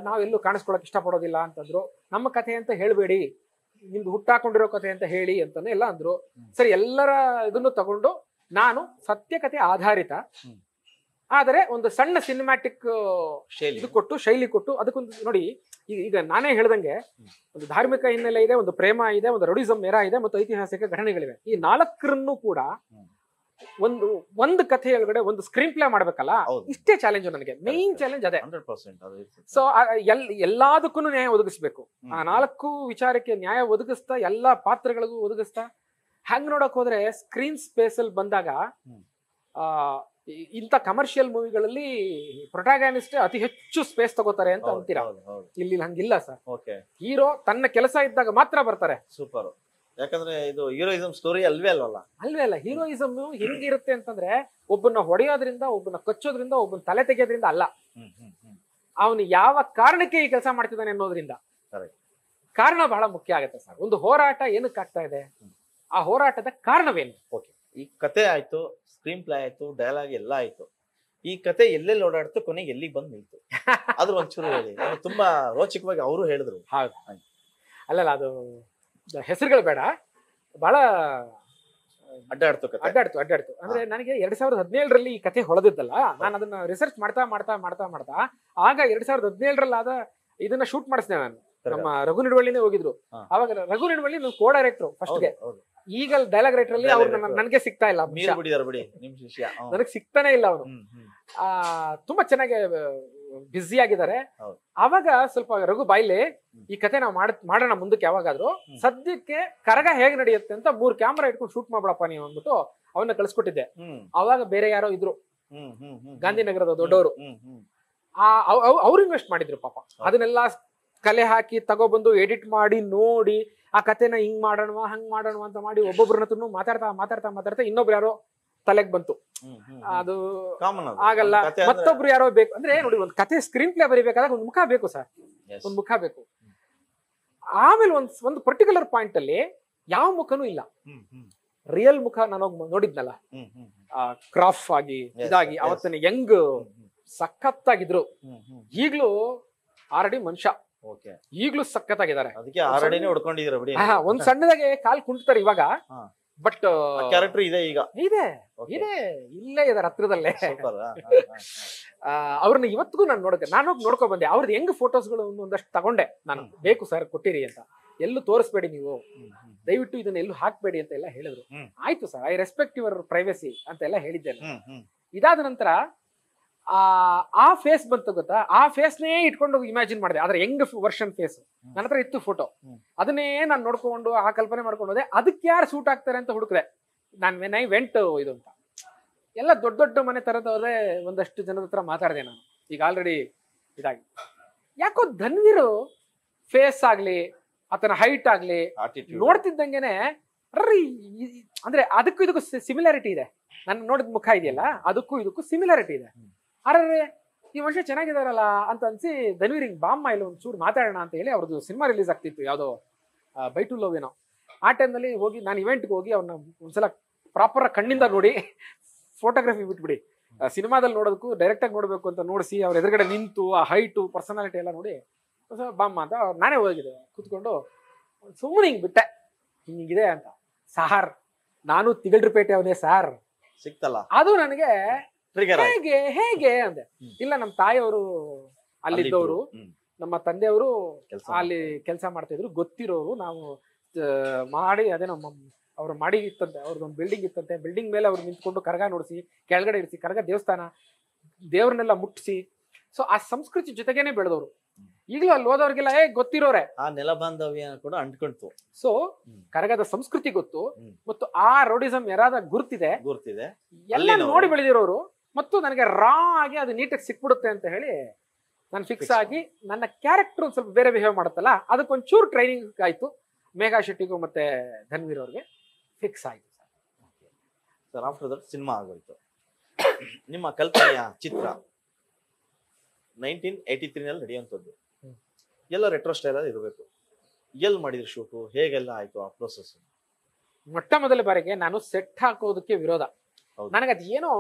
ನಾವೆಲ್ಲೂ ಕಾಣಿಸ್ಕೊಳಕ್ ಇಷ್ಟಪಡೋದಿಲ್ಲ ಅಂತಂದ್ರು, ನಮ್ಮ ಕಥೆ ಅಂತ ಹೇಳ್ಬೇಡಿ, ನಿಮ್ದು ಹುಟ್ಟಾಕೊಂಡಿರೋ ಕಥೆ ಅಂತ ಹೇಳಿ ಅಂತಾನೆ ಎಲ್ಲ ಅಂದ್ರು. ಸರಿ, ಎಲ್ಲರ ಇದನ್ನು ತಗೊಂಡು ನಾನು ಸತ್ಯ ಕಥೆ ಆಧಾರಿತ ಆದರೆ ಒಂದು ಸಣ್ಣ ಸಿನಿಮ್ಯಾಟಿಕ್ ಶೈಲಿ ಕೊಟ್ಟು ಅದಕ್ಕೊಂದು ನೋಡಿ, ಈಗ ನಾನೇ ಹೇಳ್ದಂಗೆ ಒಂದು ಧಾರ್ಮಿಕ ಹಿನ್ನೆಲೆ ಇದೆ, ಒಂದು ಪ್ರೇಮ ಇದೆ, ಒಂದು ರೌಡಿಸಂ ಎರ ಇದೆ, ಮತ್ತು ಐತಿಹಾಸಿಕ ಘಟನೆಗಳಿವೆ. ಈ ನಾಲ್ಕರನ್ನು ಕೂಡ ಒಂದು ಕಥೆಯೊಳಗಡೆ ಒಂದು ಸ್ಕ್ರೀನ್ ಪ್ಲೇ ಮಾಡ್ಬೇಕಲ್ಲ, ಇಷ್ಟೇ ಚಾಲೆಂಜ್ ನನಗೆ. ಮೇನ್ ಚಾಲೆಂಜ್ ಅದೇ. ಸೊ ಎಲ್ಲದಕ್ಕೂ ನ್ಯಾಯ ಒದಗಿಸ್ಬೇಕು. ಆ 4 ವಿಚಾರಕ್ಕೆ ನ್ಯಾಯ ಒದಗಿಸ್ತಾ, ಎಲ್ಲಾ ಪಾತ್ರಗಳಿಗೂ ಒದಗಿಸ್ತಾ. ಹಂಗ್ ನೋಡಕ್ ಹೋದ್ರೆ ಸ್ಕ್ರೀನ್ ಸ್ಪೇಸ್ ಅಲ್ಲಿ ಬಂದಾಗ ಇಂಥ ಕಮರ್ಷಿಯಲ್ ಮೂವಿಗಳಲ್ಲಿ ಪ್ರೊಟಾಗನಿಸ್ಟ್ ಅತಿ ಹೆಚ್ಚು ಸ್ಪೇಸ್ ತಗೋತಾರೆ ಅಂತ ಅಂತೀರಾ. ಇಲ್ಲಿ ಹಂಗಿಲ್ಲ ಸರ್. ಹೀರೋ ತನ್ನ ಕೆಲಸ ಇದ್ದಾಗ ಮಾತ್ರ ಬರ್ತಾರೆ. ಸೂಪರ್. ಯಾಕಂದ್ರೆ ಇದು ಹೀರೋಯಿಸಂ ಸ್ಟೋರಿ ಅಲ್ವೇ ಅಲ್ಲ. ಹೀರೋಯಿಸಂ ಹೆಂಗಿರುತ್ತೆ ಅಂತಂದ್ರೆ, ಒಬ್ಬನ ಹೊಡೆಯೋದ್ರಿಂದ, ಒಬ್ಬನ ಕಚ್ಚೋದ್ರಿಂದ, ಒಬ್ಬನ ತಲೆ ತೆಗೆಯೋದ್ರಿಂದ ಅಲ್ಲ, ಅವನು ಯಾವ ಕಾರಣಕ್ಕೆ ಈ ಕೆಲಸ ಮಾಡ್ತಿದ್ದಾನೆ ಅನ್ನೋದ್ರಿಂದ. ಕಾರಣ ಬಹಳ ಮುಖ್ಯ ಆಗುತ್ತೆ ಸರ್. ಒಂದು ಹೋರಾಟ ಏನಕ್ಕೆ ಆಗ್ತಾ ಇದೆ, ಆ ಹೋರಾಟದ ಕಾರಣವೇನು? ಈ ಕತೆ ಆಯ್ತು, ಸ್ಕ್ರೀನ್ ಪ್ಲೇ ಆಯ್ತು, ಡೈಲಾಗ್ ಎಲ್ಲ ಆಯ್ತು. ಈ ಕತೆ ಎಲ್ಲೆಲ್ಲಿ ಓಡಾಡ್ತು, ಕೊನೆಗೆ ಎಲ್ಲಿಗೆ ಬಂದು ನಿಲ್ತು, ಅದ್ರ ಒಂಚೂರು ಹೇಳಿ. ತುಂಬಾ ರೋಚಕವಾಗಿ ಅವರು ಹೇಳಿದ್ರು. ಅಲ್ಲಲ್ಲ, ಅದು ಹೆಸರುಗಳು ಬೇಡ, ಬಹಳ ಅಡ್ಡಾಡ್ತು. ಅಂದ್ರೆ ನನಗೆ 2017ರಲ್ಲಿ ಈ ಕತೆ ಹೊಳೆದಿದ್ದಲ್ಲ, ನಾನು ಅದನ್ನ ರಿಸರ್ಚ್ ಮಾಡ್ತಾ ಆಗ 2017ರಲ್ಲಿ ಆದ ಇದನ್ನ ಶೂಟ್ ಮಾಡಿಸಿದೆ ನಾನು. ನಮ್ಮ ರಘು ನಿಡುವಳ್ಳಿನೇ ಹೋಗಿದ್ರು. ಅವಾಗ ರಘು ನಿಡುವಳ್ಳಿ ನನ್ನ ಕೋ ಡೈರೆಕ್ಟರ್ ಫಸ್ಟ್ಗೆ. ಈಗ ಡೈಲಾಗ್ ರೈಟರ್ ಅಲ್ಲಿ ಅವ್ರು ನನಗೆ ಸಿಗ್ತಾ ಇಲ್ಲ, ನನಗೆ ಸಿಗ್ತಾನೆ ಇಲ್ಲ ಅವನು. ತುಂಬಾ ಚೆನ್ನಾಗಿ ಬ್ಯುಸಿ ಆಗಿದ್ದಾರೆ. ಅವಾಗ ಸ್ವಲ್ಪ ರಘು ಬಾಯ್ಲಿ, ಈ ಕತೆ ನಾವು ಮಾಡೋಣ ಮುಂದಕ್ಕೆ ಯಾವಾಗಾದ್ರೂ, ಸದ್ಯಕ್ಕೆ ಕರಗ ಹೇಗ್ ನಡೆಯುತ್ತೆ ಅಂತ 3 ಕ್ಯಾಮ್ರಾ ಇಟ್ಕೊಂಡು ಶೂಟ್ ಮಾಡ್ಬಿಡಪ್ಪ ನೀವು ಅಂದ್ಬಿಟ್ಟು ಅವನ್ನ ಕಳ್ಸಿಕೊಟ್ಟಿದ್ದೆ. ಅವಾಗ ಬೇರೆ ಯಾರೋ ಇದ್ರು, ಗಾಂಧಿನಗರದ ದೊಡ್ಡವರು, ಅವ್ರು ಇನ್ವೆಸ್ಟ್ ಮಾಡಿದ್ರು ಪಾಪ. ಅದನ್ನೆಲ್ಲ ಕಲೆ ಹಾಕಿ ತಗೊಬಂದು ಎಡಿಟ್ ಮಾಡಿ ನೋಡಿ, ಆ ಕತೆನ ಹಿಂಗ್ ಮಾಡೋಣ ಹಂಗ್ ಮಾಡೋಣ ಅಂತ ಮಾಡಿ ಒಬ್ಬೊಬ್ರನ್ನ ಮಾತಾಡ್ತಾ ಇನ್ನೊಬ್ರು ಯಾರೋ ತಲೆಗ್ ಬಂತು. ಅದು ಆಗಲ್ಲ, ಮತ್ತೊಬ್ರು ಯಾರೋ ಬೇಕು. ಅಂದ್ರೆ ನೋಡಿ, ಒಂದು ಕತೆ ಸ್ಕ್ರೀನ್ ಪ್ಲೇ ಬರಿಬೇಕಾದಾಗ ಒಂದು ಮುಖ ಬೇಕು ಸರ್, ಒಂದು ಮುಖ ಬೇಕು. ಆಮೇಲೆ ಒಂದು ಪರ್ಟಿಕ್ಯುಲರ್ ಪಾಯಿಂಟ್ ಅಲ್ಲಿ ಯಾವ ಮುಖನೂ ಇಲ್ಲ, ರಿಯಲ್ ಮುಖ ನಾನು ನೋಡಿದ್ನಲ್ಲ, ಕ್ರಾಫ್ ಆಗಿ ಇದಾಗಿ ಅವತ್ತಿನ ಯಂಗ್ ಸಖತ್ತಾಗಿದ್ರು. ಈಗ್ಲೂ ಆಲ್ರೆಡಿ ಮನುಷ್ಯ, ಈಗ್ಲೂ ಸಖತ್ತಾಗಿದ್ದಾರೆ. ಒಂದ್ ಸಣ್ಣದಾಗೆ ಕಾಲ್ ಕುಂಟ್ತಾರೆ ಇವಾಗ, ಬಟ್ ಕ್ಯಾರೆಕ್ಟರ್ ಇದೆ, ಈಗ ಇದೆ ಇಲ್ಲೇ ಇದಾರೆ ಹತ್ರದಲ್ಲೇ. ಅವ್ರನ್ನ ಇವತ್ತಿಗೂ ನಾನು ನೋಡ್ಕೊ ಬಂದೆ. ಅವ್ರದ್ದು ಹೆಂಗ್ ಫೋಟೋಸ್ಗಳು ಒಂದಷ್ಟು ತಗೊಂಡೆ ನಾನು, ಬೇಕು ಸರ್ ಕೊಟ್ಟಿರಿ ಅಂತ. ಎಲ್ಲೂ ತೋರಿಸ್ಬೇಡಿ ನೀವು, ದಯವಿಟ್ಟು ಇದನ್ನ ಎಲ್ಲೂ ಹಾಕ್ಬೇಡಿ ಅಂತ ಎಲ್ಲ ಹೇಳಿದ್ರು. ಆಯ್ತು sir, I respect your privacy ಅಂತ ಎಲ್ಲ ಹೇಳಿದ್ದೇನೆ. ಇದಾದ ನಂತರ ಆ ಫೇಸ್ ಬಂತು ಗೊತ್ತಾ, ಆ ಫೇಸ್ನೇ ಇಟ್ಕೊಂಡು ಇಮ್ಯಾಜಿನ್ ಮಾಡಿದೆ. ಆದ್ರೆ ಯಂಗ್ ವರ್ಷನ್ ಫೇಸ್ ನನ್ನ ಹತ್ರ ಇತ್ತು ಫೋಟೋ, ಅದನ್ನೇ ನಾನು ನೋಡ್ಕೊಂಡು ಆ ಕಲ್ಪನೆ ಮಾಡ್ಕೊಂಡು ಹೋದೆ. ಅದಕ್ಕೆ ಯಾರು ಸೂಟ್ ಆಗ್ತಾರೆ ಅಂತ ಹುಡುಕ್ರೆ, ನಾನು ವೆನ್ ಐ ವೆಂಟ್ ಇದು ಅಂತ ಎಲ್ಲ ದೊಡ್ಡ ದೊಡ್ಡ ಮನೆ ತರದವ್ರೆ ಒಂದಷ್ಟು ಜನದ ಹತ್ರ ಮಾತಾಡಿದೆ ನಾನು ಈಗ ಆಲ್ರೆಡಿ ಇದಾಗಿ. ಯಾಕೋ ಧನ್ವೀರ್ ಫೇಸ್ ಆಗ್ಲಿ ಆತನ ಹೈಟ್ ಆಗ್ಲಿ ನೋಡ್ತಿದ್ದಂಗೆನೆ ಅಂದ್ರೆ ಅದಕ್ಕೂ ಇದಕ್ಕೂ ಸಿಮಿಲಾರಿಟಿ ಇದೆ. ನಾನು ನೋಡಿದ ಮುಖ ಇದೆಯಲ್ಲ ಅದಕ್ಕೂ ಇದಕ್ಕೂ ಸಿಮಿಲಾರಿಟಿ ಇದೆ. ಅರೆ ಈ ವರ್ಷ ಚೆನ್ನಾಗಿದಾರಲ್ಲ ಅಂತ ಅನ್ಸಿ ಧನ್ವೀರ್ ಹಿಂಗ್ ಬಾಮ್ಮ ಇಲ್ಲ ಒಂಚೂರು ಮಾತಾಡೋಣ ಅಂತ ಹೇಳಿ ಅವ್ರದ್ದು ಸಿನಿಮಾ ರಿಲೀಸ್ ಆಗ್ತಿತ್ತು ಯಾವ್ದೋ ಬೈ ಟು ಲವ್ ಏನೋ. ಆ ಟೈಮ್ನಲ್ಲಿ ಹೋಗಿ ನಾನು ಇವೆಂಟ್ಗೆ ಹೋಗಿ ಅವ್ರನ್ನ ಒಂದ್ಸಲ ಪ್ರಾಪರ್ ಕಣ್ಣಿಂದ ನೋಡಿ ಫೋಟೋಗ್ರಫಿ ಬಿಟ್ಬಿಡಿ ಸಿನಿಮಾದಲ್ಲಿ ನೋಡೋದಕ್ಕೂ ಡೈರೆಕ್ಟ್ ಆಗಿ ನೋಡ್ಬೇಕು ಅಂತ ನೋಡಿಸಿ ಅವ್ರ ಎದುರುಗಡೆ ನಿಂತು ಆ ಹೈಟು ಪರ್ಸನಾಲಿಟಿ ಎಲ್ಲ ನೋಡಿ ಬಾಮ್ಮ ಅಂತ ನಾನೇ ಹೋಗಿದ್ದೆ ಕೂತ್ಕೊಂಡು ಸುಮ್ಮನೆ ಹಿಂಗ್ ಬಿಟ್ಟೆ ಹಿಂಗಿದೆ ಅಂತ. ಸಾರ್ ನಾನು ತಿಗಳ್ರಿಪೇಟೆ ಅವನೇ ಸಾರ್ ಸಿಕ್ತಲ್ಲ ಅದು ನನಗೆ ಹೇಗೆ ಹೇಗೆ ಅಂದೆ. ಇಲ್ಲ ನಮ್ಮ ತಾಯಿಯವರು ಅಲ್ಲಿದ್ದವರು, ನಮ್ಮ ತಂದೆಯವರು ಅಲ್ಲಿ ಕೆಲಸ ಮಾಡ್ತಾ ಇದ್ರು, ಗೊತ್ತಿರೋರು. ನಾವು ಮಾಡಿ ಅದೇ ನಮ್ಮ ಅವ್ರು ಮಾಡಿ ಇತ್ತಂತೆ, ಅವ್ರದ್ದೊಂದು ಬಿಲ್ಡಿಂಗ್ ಇತ್ತಂತೆ, ಬಿಲ್ಡಿಂಗ್ ಮೇಲೆ ಅವ್ರು ನಿಂತ್ಕೊಂಡು ಕರಗ ನೋಡಿಸಿ ಕೆಳಗಡೆ ಇರಿಸಿ ಕರಗ ದೇವಸ್ಥಾನ ದೇವ್ರನ್ನೆಲ್ಲ ಮುಟ್ಟಿಸಿ. ಸೊ ಆ ಸಂಸ್ಕೃತಿ ಜೊತೆಗೇನೆ ಬೆಳೆದವರು. ಈಗಲೂ ಅಲ್ಲಿ ಹೋದವ್ರಿಗೆಲ್ಲ ಗೊತ್ತಿರೋರೆ ಆ ನೆಲಬಾಂಧವ್ಯ ಕೂಡ ಅಂಟ್ಕೊಂತು. ಸೊ ಕರಗದ ಸಂಸ್ಕೃತಿ ಗೊತ್ತು ಮತ್ತು ಆ ರೌಡಿಸಂ ಯಾರಾದ ಗುರ್ತಿದೆ ಎಲ್ಲ ನೋಡಿ ಬೆಳೆದಿರೋರು. ಮತ್ತು ನನಗೆ ರಾ ಆಗಿ ಅದು ನೀಟಾಗಿ ಸಿಕ್ಬಿಡುತ್ತೆ ಅಂತ ಹೇಳಿ ನಾನು ಫಿಕ್ಸ್ ಆಗಿ ನನ್ನ ಕ್ಯಾರೆಕ್ಟರ್ ಒಂದು ಸ್ವಲ್ಪ ಬೇರೆ ಬಿಹೇವ್ ಮಾಡುತ್ತಲ್ಲ ಅದಕ್ಕೊಂಚೂರು ಟ್ರೈನಿಂಗ್ ಆಯ್ತು. ಮೇಘಾ ಶೆಟ್ಟಿಗೂ ಮತ್ತೆ ಧನ್ವೀರ್ ಅವ್ರಿಗೆ ಫಿಕ್ಸ್ ಆಯ್ತು ಸರ್. ಆಫ್ಟರ್ ದಟ್ ಸಿನಿಮಾ ಆಗೋಯ್ತು. ನಿಮ್ಮ ಕಲ್ಪನೆಯ ಚಿತ್ರ 1983 ನಲ್ಲಿ ನಡೆಯುವಂಥದ್ದು. ಎಲ್ಲ ರೆಟ್ರೋ ಸ್ಟೈಲ್ ಇರಬೇಕು. ಎಲ್ಲಿ ಮಾಡಿದ್ರಿ ಶೂಟು, ಹೇಗೆಲ್ಲ ಆಯ್ತು ಆ ಪ್ರೋಸೆಸ್? ಮೊಟ್ಟ ಮೊದಲ ಬಾರಿಗೆ ನಾನು ಸೆಟ್ ಹಾಕೋದಕ್ಕೆ ವಿರೋಧ. ನನಗದು ಏನೋ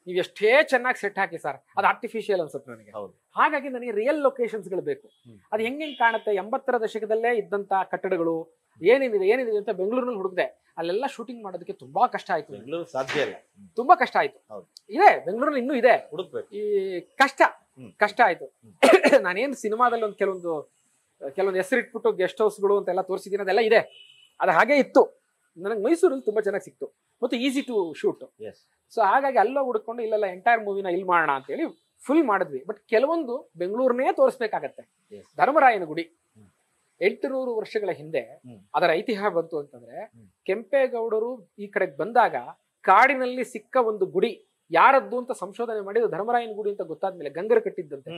ನೀವು ಎಷ್ಟೇ ಚೆನ್ನಾಗಿ ಸೆಟ್ ಹಾಕಿ ಸರ್ ಅದು ಆರ್ಟಿಫಿಷಿಯಲ್ ಅನ್ಸುತ್ತೆ ನನಗೆ. ಹಾಗಾಗಿ ನನಗೆ ರಿಯಲ್ ಲೊಕೇಶನ್ಸ್ ಗಳು ಬೇಕು. ಅದು ಹೆಂಗೆ ಕಾಣುತ್ತೆ 80ರ ದಶಕದಲ್ಲೇ ಇದ್ದಂತ ಕಟ್ಟಡಗಳು ಏನಿದೆ ಅಂತ ಬೆಂಗಳೂರಿನಲ್ಲಿ ಹುಡುಕ್ದೆ. ಅಲ್ಲೆಲ್ಲ ಶೂಟಿಂಗ್ ಮಾಡೋದಕ್ಕೆ ತುಂಬಾ ಕಷ್ಟ ಆಯ್ತು. ಬೆಂಗಳೂರು ಸಾಧ್ಯ ಇಲ್ಲ, ತುಂಬಾ ಕಷ್ಟ ಆಯ್ತು. ಇದೆ ಬೆಂಗಳೂರಲ್ಲಿ ಇನ್ನೂ ಇದೆ, ಹುಡುಕ್ಬೇಕು. ಈ ಕಷ್ಟ ಆಯ್ತು. ನಾನೇನು ಸಿನಿಮಾದಲ್ಲಿ ಒಂದು ಕೆಲವೊಂದು ಹೆಸರಿಟ್ಬಿಟ್ಟು ಗೆಸ್ಟ್ ಹೌಸ್ಗಳು ಅಂತೆಲ್ಲ ತೋರಿಸಿದ್ದೀನಿ, ಅದೆಲ್ಲ ಇದೆ. ಅದು ಹಾಗೆ ಇತ್ತು. ನನಗೆ ಮೈಸೂರಲ್ಲಿ ತುಂಬಾ ಚೆನ್ನಾಗಿ ಸಿಕ್ತು ಮತ್ತು ಈಸಿ ಟು ಶೂಟ್. ಸೊ ಹಾಗಾಗಿ ಅಲ್ಲೋ ಹುಡ್ಕೊಂಡು ಇಲ್ಲೆಲ್ಲ ಎಂಟೈರ್ ಮೂವಿನ ಇಲ್ಲಿ ಮಾಡೋಣ ಅಂತ ಹೇಳಿ ಫುಲ್ ಮಾಡಿದ್ವಿ. ಬಟ್ ಕೆಲವೊಂದು ಬೆಂಗಳೂರನ್ನೇ ತೋರಿಸ್ಬೇಕಾಗತ್ತೆ. ಧರ್ಮರಾಯನ ಗುಡಿ 800 ವರ್ಷಗಳ ಹಿಂದೆ ಅದರ ಐತಿಹ್ಯ ಬಂತು ಅಂತಂದ್ರೆ ಕೆಂಪೇಗೌಡರು ಈ ಕಡೆಗೆ ಬಂದಾಗ ಕಾಡಿನಲ್ಲಿ ಸಿಕ್ಕ ಒಂದು ಗುಡಿ ಯಾರದ್ದು ಅಂತ ಸಂಶೋಧನೆ ಮಾಡಿದ್ದು ಧರ್ಮರಾಯನ ಗುಡಿ ಅಂತ ಗೊತ್ತಾದ್ಮೇಲೆ ಗಂಗರ ಕಟ್ಟಿದ್ದಂತೆ.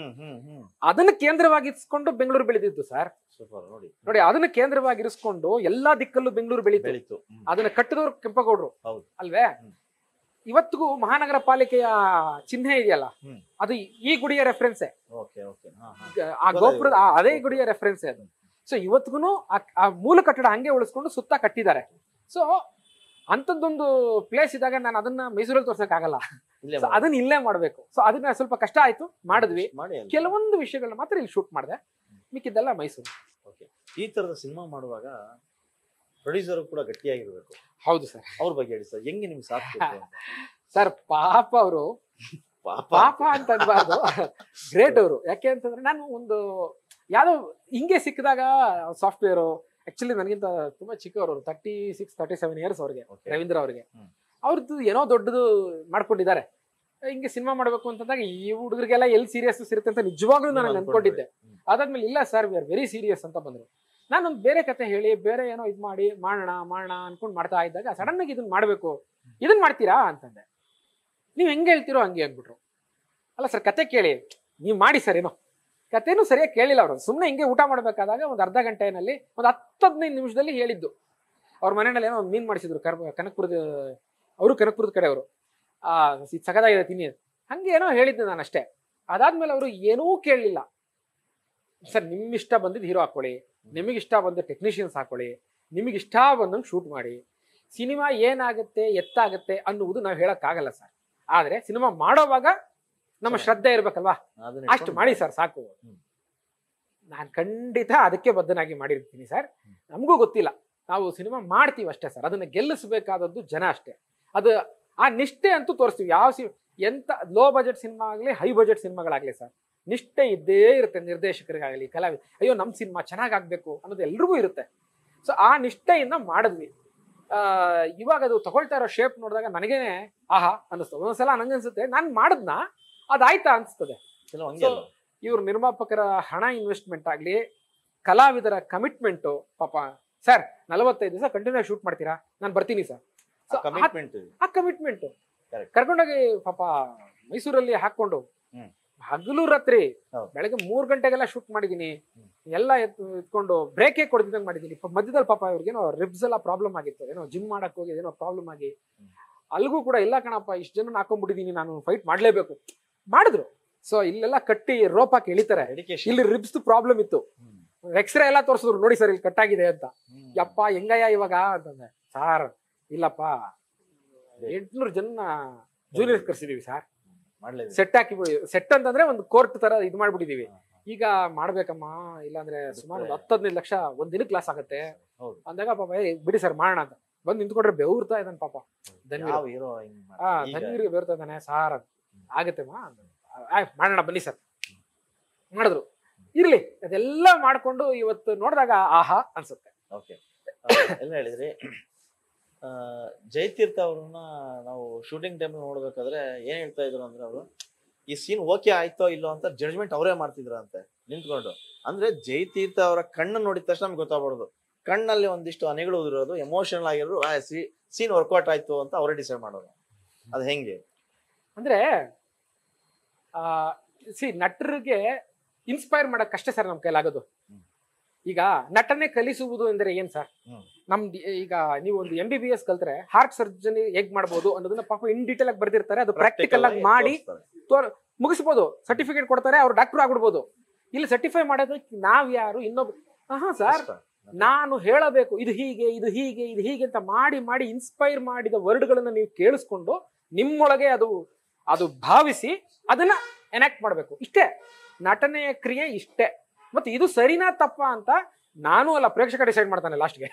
ಅದನ್ನ ಕೇಂದ್ರವಾಗಿರಿಸ್ಕೊಂಡು ಬೆಂಗಳೂರು ಬೆಳೆದಿದ್ದು ಸರ್. ನೋಡಿ ಅದನ್ನ ಕೇಂದ್ರವಾಗಿರಿಸ್ಕೊಂಡು ಎಲ್ಲಾ ದಿಕ್ಕಲ್ಲೂ ಬೆಂಗಳೂರು ಬೆಳೀತು. ಅದನ್ನ ಕಟ್ಟಿದವರು ಕೆಂಪೇಗೌಡರು ಅಲ್ವೇ. ಇವತ್ತಿಗೂ ಮಹಾನಗರ ಪಾಲಿಕೆಯ ಚಿಹ್ನೆ ಇದೆಯಲ್ಲ ಅದು ಈ ಗುಡಿಯ ರೆಫರೆನ್ಸ್. ಆ ಗೋಪುರದ ಅದೇ ಗುಡಿಯ ರೆಫರೆನ್ಸ್ ಅದು. ಸೊ ಇವತ್ತಿಗೂ ಆ ಮೂಲ ಕಟ್ಟಡ ಹಂಗೆ ಉಳಿಸ್ಕೊಂಡು ಸುತ್ತ ಕಟ್ಟಿದ್ದಾರೆ. ಸೊ ಅಂತದ್ದೊಂದು ಪ್ಲೇಸ್ ಇದ್ದಾಗ ನಾನು ಅದನ್ನ ಮೈಸೂರಲ್ಲಿ ತೋರ್ಸಕ್ ಆಗಲ್ಲ, ಅದನ್ನ ಇಲ್ಲೇ ಮಾಡ್ಬೇಕು. ಸೊ ಅದನ್ನ ಸ್ವಲ್ಪ ಕಷ್ಟ ಆಯ್ತು, ಮಾಡಿದ್ವಿ. ಕೆಲವೊಂದು ವಿಷಯಗಳನ್ನ ಮಾತ್ರ ಇಲ್ಲಿ ಶೂಟ್ ಮಾಡಿದೆ, ಮಿಕ್ಕಿದ್ದೆಲ್ಲ ಮೈಸೂರು. ಈ ತರದ ಸಿನಿಮಾ ಮಾಡುವಾಗ ಪ್ರೊಡ್ಯೂಸರ್ ಕೂಡ ಗಟ್ಟಿಯಾಗಿರ್ಬೇಕು. ಹೌದು ಸರ್. ಅವ್ರ ಬಗ್ಗೆ ಹೇಳಿ ಸರ್, ಹೆಂಗೆ ನಿಮ್ಗೆ ಸಾಧ್ಯ ಸರ್? ಪಾಪ ಅವರು ಪಾಪ ಅಂತ ಅನ್ಬಾರ್ದು, ಗ್ರೇಟ್ ಅವರು. ಯಾಕೆ ಅಂತಂದ್ರೆ ನಾನು ಒಂದು ಯಾವ್ದೋ ಹಿಂಗೆ ಸಿಕ್ಕಿದಾಗ ಸಾಫ್ಟ್ವೇರು ಆಕ್ಚುಲಿ ನನಗಿಂತ ತುಂಬಾ ಚಿಕ್ಕವರು, 36-37 ಇಯರ್ಸ್ ಅವ್ರಿಗೆ, ರವೀಂದ್ರ ಅವ್ರಿಗೆ. ಅವ್ರದ್ದು ಏನೋ ದೊಡ್ಡದು ಮಾಡ್ಕೊಂಡಿದ್ದಾರೆ. ಹಿಂಗೆ ಸಿನಿಮಾ ಮಾಡ್ಬೇಕು ಅಂತಂದಾಗ ಈ ಹುಡುಗರಿಗೆಲ್ಲ ಎಲ್ಲಿ ಸೀರಿಯಸ್ ಇರುತ್ತೆ ಅಂತ ನಿಜವಾಗ್ಲೂ ನಾನು ಅನ್ಕೊಂಡಿದ್ದೆ. ಅದಾದ್ಮೇಲೆ ಇಲ್ಲ sir we are very serious ಅಂತ ಬಂದ್ರು. ನಾನೊಂದು ಬೇರೆ ಕತೆ ಹೇಳಿ ಬೇರೆ ಏನೋ ಇದು ಮಾಡಿ ಮಾಡೋಣ ಅನ್ಕೊಂಡು ಮಾಡ್ತಾ ಇದ್ದಾಗ ಸಡನ್ ಆಗಿ ಇದನ್ನ ಮಾಡ್ಬೇಕು, ಇದನ್ ಮಾಡ್ತೀರಾ ಅಂತಂದೆ. ನೀವ್ ಹೆಂಗೆ ಹೇಳ್ತಿರೋ ಹಂಗೆ ಅಂದ್ಬಿಟ್ರು. ಅಲ್ಲ ಸರ್ ಕತೆ ಕೇಳಿ ನೀವ್ ಮಾಡಿ ಸರ್. ಏನೋ ಕತೆನೂ ಸರಿಯಾಗಿ ಕೇಳಿಲ್ಲ ಅವರು. ಸುಮ್ಮನೆ ಹಿಂಗೆ ಊಟ ಮಾಡ್ಬೇಕಾದಾಗ ಒಂದು ಅರ್ಧ ಗಂಟೆನಲ್ಲಿ ಒಂದು 10-15 ನಿಮಿಷದಲ್ಲಿ ಹೇಳಿದ್ದು. ಅವ್ರ ಮನೆಯಲ್ಲಿ ಏನೋ ಮೀನ್ ಮಾಡಿಸಿದ್ರು, ಕನಕಪುರದ, ಅವರು ಕನಕಪುರದ ಕಡೆಯವರು. ಸಗದಾಗಿದೆ ತಿನ್ನಿ ಹಂಗೆ ಏನೋ ಹೇಳಿದ್ದು ನಾನು ಅಷ್ಟೇ. ಅದಾದ್ಮೇಲೆ ಅವರು ಏನೂ ಕೇಳಲಿಲ್ಲ. ಸರ್ ನಿಮ್ಮಿಷ್ಟ ಬಂದಿದ್ದು ಹೀರೋ ಹಾಕೊಳ್ಳಿ, ನಿಮಗಿಷ್ಟ ಬಂದ ಟೆಕ್ನಿಷಿಯನ್ಸ್ ಹಾಕೊಳ್ಳಿ, ನಿಮಗಿಷ್ಟ ಬಂದಂಗೆ ಶೂಟ್ ಮಾಡಿ. ಸಿನಿಮಾ ಏನಾಗುತ್ತೆ ಎತ್ತಾಗುತ್ತೆ ಅನ್ನುವುದು ನಾವು ಹೇಳಕ್ಕಾಗಲ್ಲ ಸರ್. ಆದ್ರೆ ಸಿನಿಮಾ ಮಾಡೋವಾಗ ನಮ್ಮ ಶ್ರದ್ಧೆ ಇರ್ಬೇಕಲ್ವಾ, ಅಷ್ಟು ಮಾಡಿ ಸರ್ ಸಾಕು. ನಾನು ಖಂಡಿತ ಅದಕ್ಕೆ ಬದ್ಧನಾಗಿ ಮಾಡಿರ್ತೀನಿ ಸರ್. ನಮಗೂ ಗೊತ್ತಿಲ್ಲ, ನಾವು ಸಿನಿಮಾ ಮಾಡ್ತೀವಿ ಅಷ್ಟೇ ಸರ್. ಅದನ್ನ ಗೆಲ್ಲಿಸಬೇಕಾದದ್ದು ಜನ ಅಷ್ಟೇ. ಅದು ಆ ನಿಷ್ಠೆ ಅಂತೂ ತೋರಿಸ್ತೀವಿ. ಎಂತ ಲೋ ಬಜೆಟ್ ಸಿನಿಮಾ ಆಗಲಿ ಹೈ ಬಜೆಟ್ ಸಿನಿಮಾಗಳಾಗ್ಲಿ ಸರ್, ನಿಷ್ಠೆ ಇದ್ದೇ ಇರುತ್ತೆ. ನಿರ್ದೇಶಕರಿಗಾಗಲಿ ಕಲಾವಿದ, ಅಯ್ಯೋ ನಮ್ಮ ಸಿನಿಮಾ ಚೆನ್ನಾಗಾಗಬೇಕು ಅನ್ನೋದು ಎಲ್ರಿಗೂ ಇರುತ್ತೆ. ಸೊ ಆ ನಿಷ್ಠೆಯಿಂದ ಮಾಡಿದ್ವಿ. ಇವಾಗ ಅದು ತಗೊಳ್ತಾ ಇರೋ ಶೇಪ್ ನೋಡಿದಾಗ ನನಗೇನೆ ಆಹಾ ಅನ್ನಿಸ್ತದೆ. ಒಂದೊಂದ್ಸಲ ನಂಗನ್ಸುತ್ತೆ ನಾನು ಮಾಡಿದ್ನ ಅದಾಯ್ತಾ ಅನ್ಸ್ತದೆ. ಇವ್ರ ನಿರ್ಮಾಪಕರ ಹಣ ಇನ್ವೆಸ್ಟ್ಮೆಂಟ್ ಆಗಲಿ, ಕಲಾವಿದರ ಕಮಿಟ್ಮೆಂಟು. ಪಾಪ ಸರ್ 45 ದಿವಸ ಕಂಟಿನ್ಯೂ ಶೂಟ್ ಮಾಡ್ತೀರಾ, ನಾನು ಬರ್ತೀನಿ ಸರ್. ಕಮಿಟ್ಮೆಂಟ್ ಆ ಕಮಿಟ್ಮೆಂಟ್ Correct. ಕರ್ಕೊಂಡೋಗಿ ಪಾಪ ಮೈಸೂರಲ್ಲಿ ಹಾಕೊಂಡು ಹ್ಮ್. ಹಗಲು ರಾತ್ರಿ ಹೌದು. ಬೆಳಗ್ಗೆ 3 ಗಂಟೆಗೆಲ್ಲ ಶೂಟ್ ಮಾಡಿದೀನಿ. ಎಲ್ಲ ಎತ್ಕೊಂಡು ಬ್ರೇಕೇ ಕೊಡ್ತಿದ್ದಂಗೆ ಮಾಡಿದೀನಿ. ಮಧ್ಯದಲ್ಲಿ ಪಾಪ ಇವ್ರಿಗೇನೋ ರಿಬ್ಸ್ ಎಲ್ಲ ಪ್ರಾಬ್ಲಮ್ ಆಗಿತ್ತು, ಏನೋ ಜಿಮ್ ಮಾಡಕ್ ಹೋಗಿ ಏನೋ ಪ್ರಾಬ್ಲಮ್ ಆಗಿ ಅಲ್ಗೂ ಕೂಡ ಇಲ್ಲ ಕಣಪ್ಪ ಇಷ್ಟು ಜನ ಹಾಕೊಂಡ್ಬಿಟ್ಟಿದೀನಿ, ನಾನು ಫೈಟ್ ಮಾಡ್ಲೇಬೇಕು ಮಾಡಿದ್ರು. ಸೊ ಇಲ್ಲೆಲ್ಲ ಕಟ್ಟಿ ರೋಪ್ ಹಾಕಿ ಎಳಿತಾರೆ. ಡೆಡಿಕೇಶನ್. ಇಲ್ಲಿ ರಿಬ್ಸ್ ಪ್ರಾಬ್ಲಮ್ ಇತ್ತು, ಎಕ್ಸ್ರೇ ಎಲ್ಲ ತೋರಿಸಿದ್ರು, ನೋಡಿ ಸರ್ ಇಲ್ಲಿ ಕಟ್ಟಾಗಿದೆ ಅಂತ. ಯಪ್ಪ ಹೆಂಗಯ್ಯ ಇವಾಗ ಅಂತಂದೆ. ಸಾರ್ ಇಲ್ಲಪ್ಪ 800 ಜನ ಜೂನಿಯರ್ಸ್ ಕರ್ಸಿದೀವಿ ಸರ್, ಮಾಡ್ಲೇಬೇಕು. ಸೆಟ್ ಹಾಕಿಬಿಡಿ. ಸೆಟ್ ಅಂತಂದ್ರೆ ಒಂದು ಕೋರ್ಟ್ ತರ ಇದು ಮಾಡ್ಬಿಟ್ಟಿದೀವಿ. ಈಗ ಮಾಡ್ಬೇಕಮ್ಮ, ಇಲ್ಲಾಂದ್ರೆ ಸುಮಾರು 10-15 ಲಕ್ಷ ಒಂದ್ ದಿನಕ್ಕೆ ಲಾಸ್ ಆಗತ್ತೆ ಹೌದು. ಅಂದಾಗ ಪಾಪ ಬಿಡಿ ಸರ್ ಮಾಡೋಣ ಅಂತ ಬಂದು ನಿಂತ್ಕೊಂಡ್ರೆ ಬೆವರ್ತಾ ಇದ್ದಾನೆ ಪಾಪ. ಯಾವ hero ಹಿಂಗ್ ಮಾಡ್ತಾರೆ? ಈಗ ಧನ್ವೀರ್ಗೆ ಬೆವರ್ತಾ ಇದ್ದಾನೆ. ಸಾರ್ ಆಗತ್ತೆಮ್ಮ, ಮಾಡೋಣ ಬನ್ನಿ ಸರ್. ಮಾಡಿದ್ರು. ಇರ್ಲಿ, ಅದೆಲ್ಲ ಮಾಡ್ಕೊಂಡು ಇವತ್ತು ನೋಡಿದಾಗ ಆಹಾ ಅನ್ಸುತ್ತೆ. ಓಕೆ, ಎಲ್ಲ ಹೇಳಿದ್ರಿ. ಜಯತೀರ್ಥ ಅವ್ರನ್ನ ನಾವು ಶೂಟಿಂಗ್ ಟೈಮ್ ನೋಡ್ಬೇಕಾದ್ರೆ ಏನ್ ಹೇಳ್ತಾ ಇದ್ರು ಅಂದ್ರೆ, ಅವರು ಈ ಸೀನ್ ಓಕೆ ಆಯ್ತೋ ಇಲ್ಲೋ ಅಂತ ಜಡ್ಜ್ಮೆಂಟ್ ಅವರೇ ಮಾಡ್ತಿದ್ರ ಅಂತೆ ನಿಂತ್ಕೊಂಡು. ಅಂದ್ರೆ ಜಯತೀರ್ಥ ಅವರ ಕಣ್ಣು ನೋಡಿದ ತಕ್ಷಣ ನಮ್ಗೆ ಗೊತ್ತಾಗ್ಬಾರ್ದು, ಕಣ್ಣಲ್ಲಿ ಒಂದಿಷ್ಟು ಹನಿಗಳು ಉದಿರೋದು, ಎಮೋಷನಲ್ ಆಗಿರೋದು, ಸೀನ್ ವರ್ಕೌಟ್ ಆಯ್ತು ಅಂತ ಅವರೇ ಡಿಸೈಡ್ ಮಾಡೋದು. ಅದು ಹೆಂಗೆ ಅಂದ್ರೆ ನಟರಿಗೆ ಇನ್ಸ್ಪೈರ್ ಮಾಡಕ್ ಅಷ್ಟೇ ಸರ್ ನಮ್ ಕೈಲಾಗೋದು. ಈಗ ನಟನೆ ಕಲಿಸುವುದು ಅಂದ್ರೆ ಏನ್ ಸರ್? ನಮ್ದು ಈಗ ನೀವು ಒಂದು MBBS ಕಲ್ತ್ರೆ ಹಾರ್ಟ್ ಸರ್ಜರಿ ಹೇಗ್ ಮಾಡ್ಬೋದು ಅನ್ನೋದನ್ನ ಪಾಪ ಇನ್ ಡೀಟೇಲ್ ಆಗಿ ಬರ್ದಿರ್ತಾರೆ. ಅದು ಪ್ರಾಕ್ಟಿಕಲ್ ಆಗಿ ಮಾಡಿ ಮುಗಿಸ್ಬೋದು, ಸರ್ಟಿಫಿಕೇಟ್ ಕೊಡ್ತಾರೆ, ಅವ್ರು ಡಾಕ್ಟರ್ ಆಗ್ಬಿಡ್ಬೋದು. ಇಲ್ಲಿ ಸರ್ಟಿಫೈ ಮಾಡೋದಕ್ಕೆ ನಾವ್ ಯಾರು? ಇನ್ನೊಬ್ರು ಸರ್ ನಾನು ಹೇಳಬೇಕು, ಇದು ಹೀಗೆ ಇದು ಹೀಗೆ ಇದು ಹೀಗೆ ಅಂತ ಮಾಡಿ ಮಾಡಿ ಇನ್ಸ್ಪೈರ್ ಮಾಡಿದ ವರ್ಡ್ಗಳನ್ನ ನೀವು ಕೇಳಿಸ್ಕೊಂಡು ನಿಮ್ಮೊಳಗೆ ಅದು ಭಾವಿಸಿ ಅದನ್ನ ಎನಾಕ್ಟ್ ಮಾಡ್ಬೇಕು. ಇಷ್ಟೇ ನಟನೆಯ ಕ್ರಿಯೆ, ಇಷ್ಟೇ. ಮತ್ತೆ ಇದು ಸರಿನಾ ತಪ್ಪಾ ಅಂತ ನಾನು ಅಲ್ಲ, ಪ್ರೇಕ್ಷಕ ಡಿಸೈಡ್ ಮಾಡ್ತಾನೆ ಲಾಸ್ಟ್ಗೆ.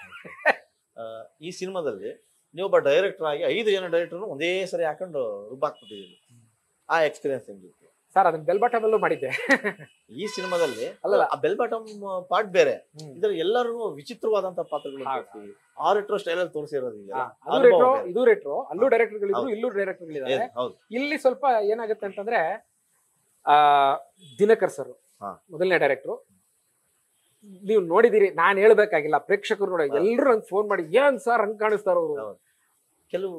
ಈ ಸಿನಿಮಾದಲ್ಲಿ ನೀವೊಬ್ಬ ಡೈರೆಕ್ಟರ್ ಆಗಿ 5 ಜನ ಡೈರೆಕ್ಟರ್ ಒಂದೇ ಸರಿ ಹಾಕೊಂಡು ರುಬ್ಬಾಕ್ಬಿಟ್ಟಿದ್ದೀರಿ. ಆ ಎಕ್ಸ್ಪೀರಿಯನ್ಸ್ ಹೆಂಗಿತ್ತು ಸರ್? ಅದನ್ನ ಬೆಲ್ ಬಾಟಮಲ್ಲೂ ಮಾಡಿದ್ದೆ. ಈ ಸಿನಿಮಾದಲ್ಲಿ ಅಲ್ಲ, ಆ ಬೆಲ್ ಬಾಟಮ್ ಪಾರ್ಟ್ ಬೇರೆ, ಇದ್ರಲ್ಲಿ ಎಲ್ಲರೂ ವಿಚಿತ್ರವಾದಂತ ಪಾತ್ರಗಳು, ಆ ರೆಟ್ರೋ ಸ್ಟೈಲ್ ಅಲ್ಲಿ ತೋರಿಸಿರೋದು. ಇದು ರೆಟ್ರೋ, ಅಲ್ಲೂ ಡೈರೆಕ್ಟರ್ಗಳಿದ್ರು, ಇಲ್ಲೂ ಡೈರೆಕ್ಟರ್ಗಳಿದ್ದಾರೆ. ಇಲ್ಲಿ ಸ್ವಲ್ಪ ಏನಾಗುತ್ತೆ ಅಂತಂದ್ರೆ, ದಿನಕರ್ ಸರ್ ಮೊದಲನೇ ಡೈರೆಕ್ಟ್ರು. ನೀವು ನೋಡಿದಿರಿ, ನಾನ್ ಹೇಳ್ಬೇಕಾಗಿಲ್ಲ, ಪ್ರೇಕ್ಷಕರು ನೋಡಿ ಎಲ್ರು ನಂಗೆ ಫೋನ್ ಮಾಡಿ ಏನ್ ಸರ್ ಹಂಗ್ ಕಾಣಿಸ್ತಾರ ಅವರು. ಕೆಲವು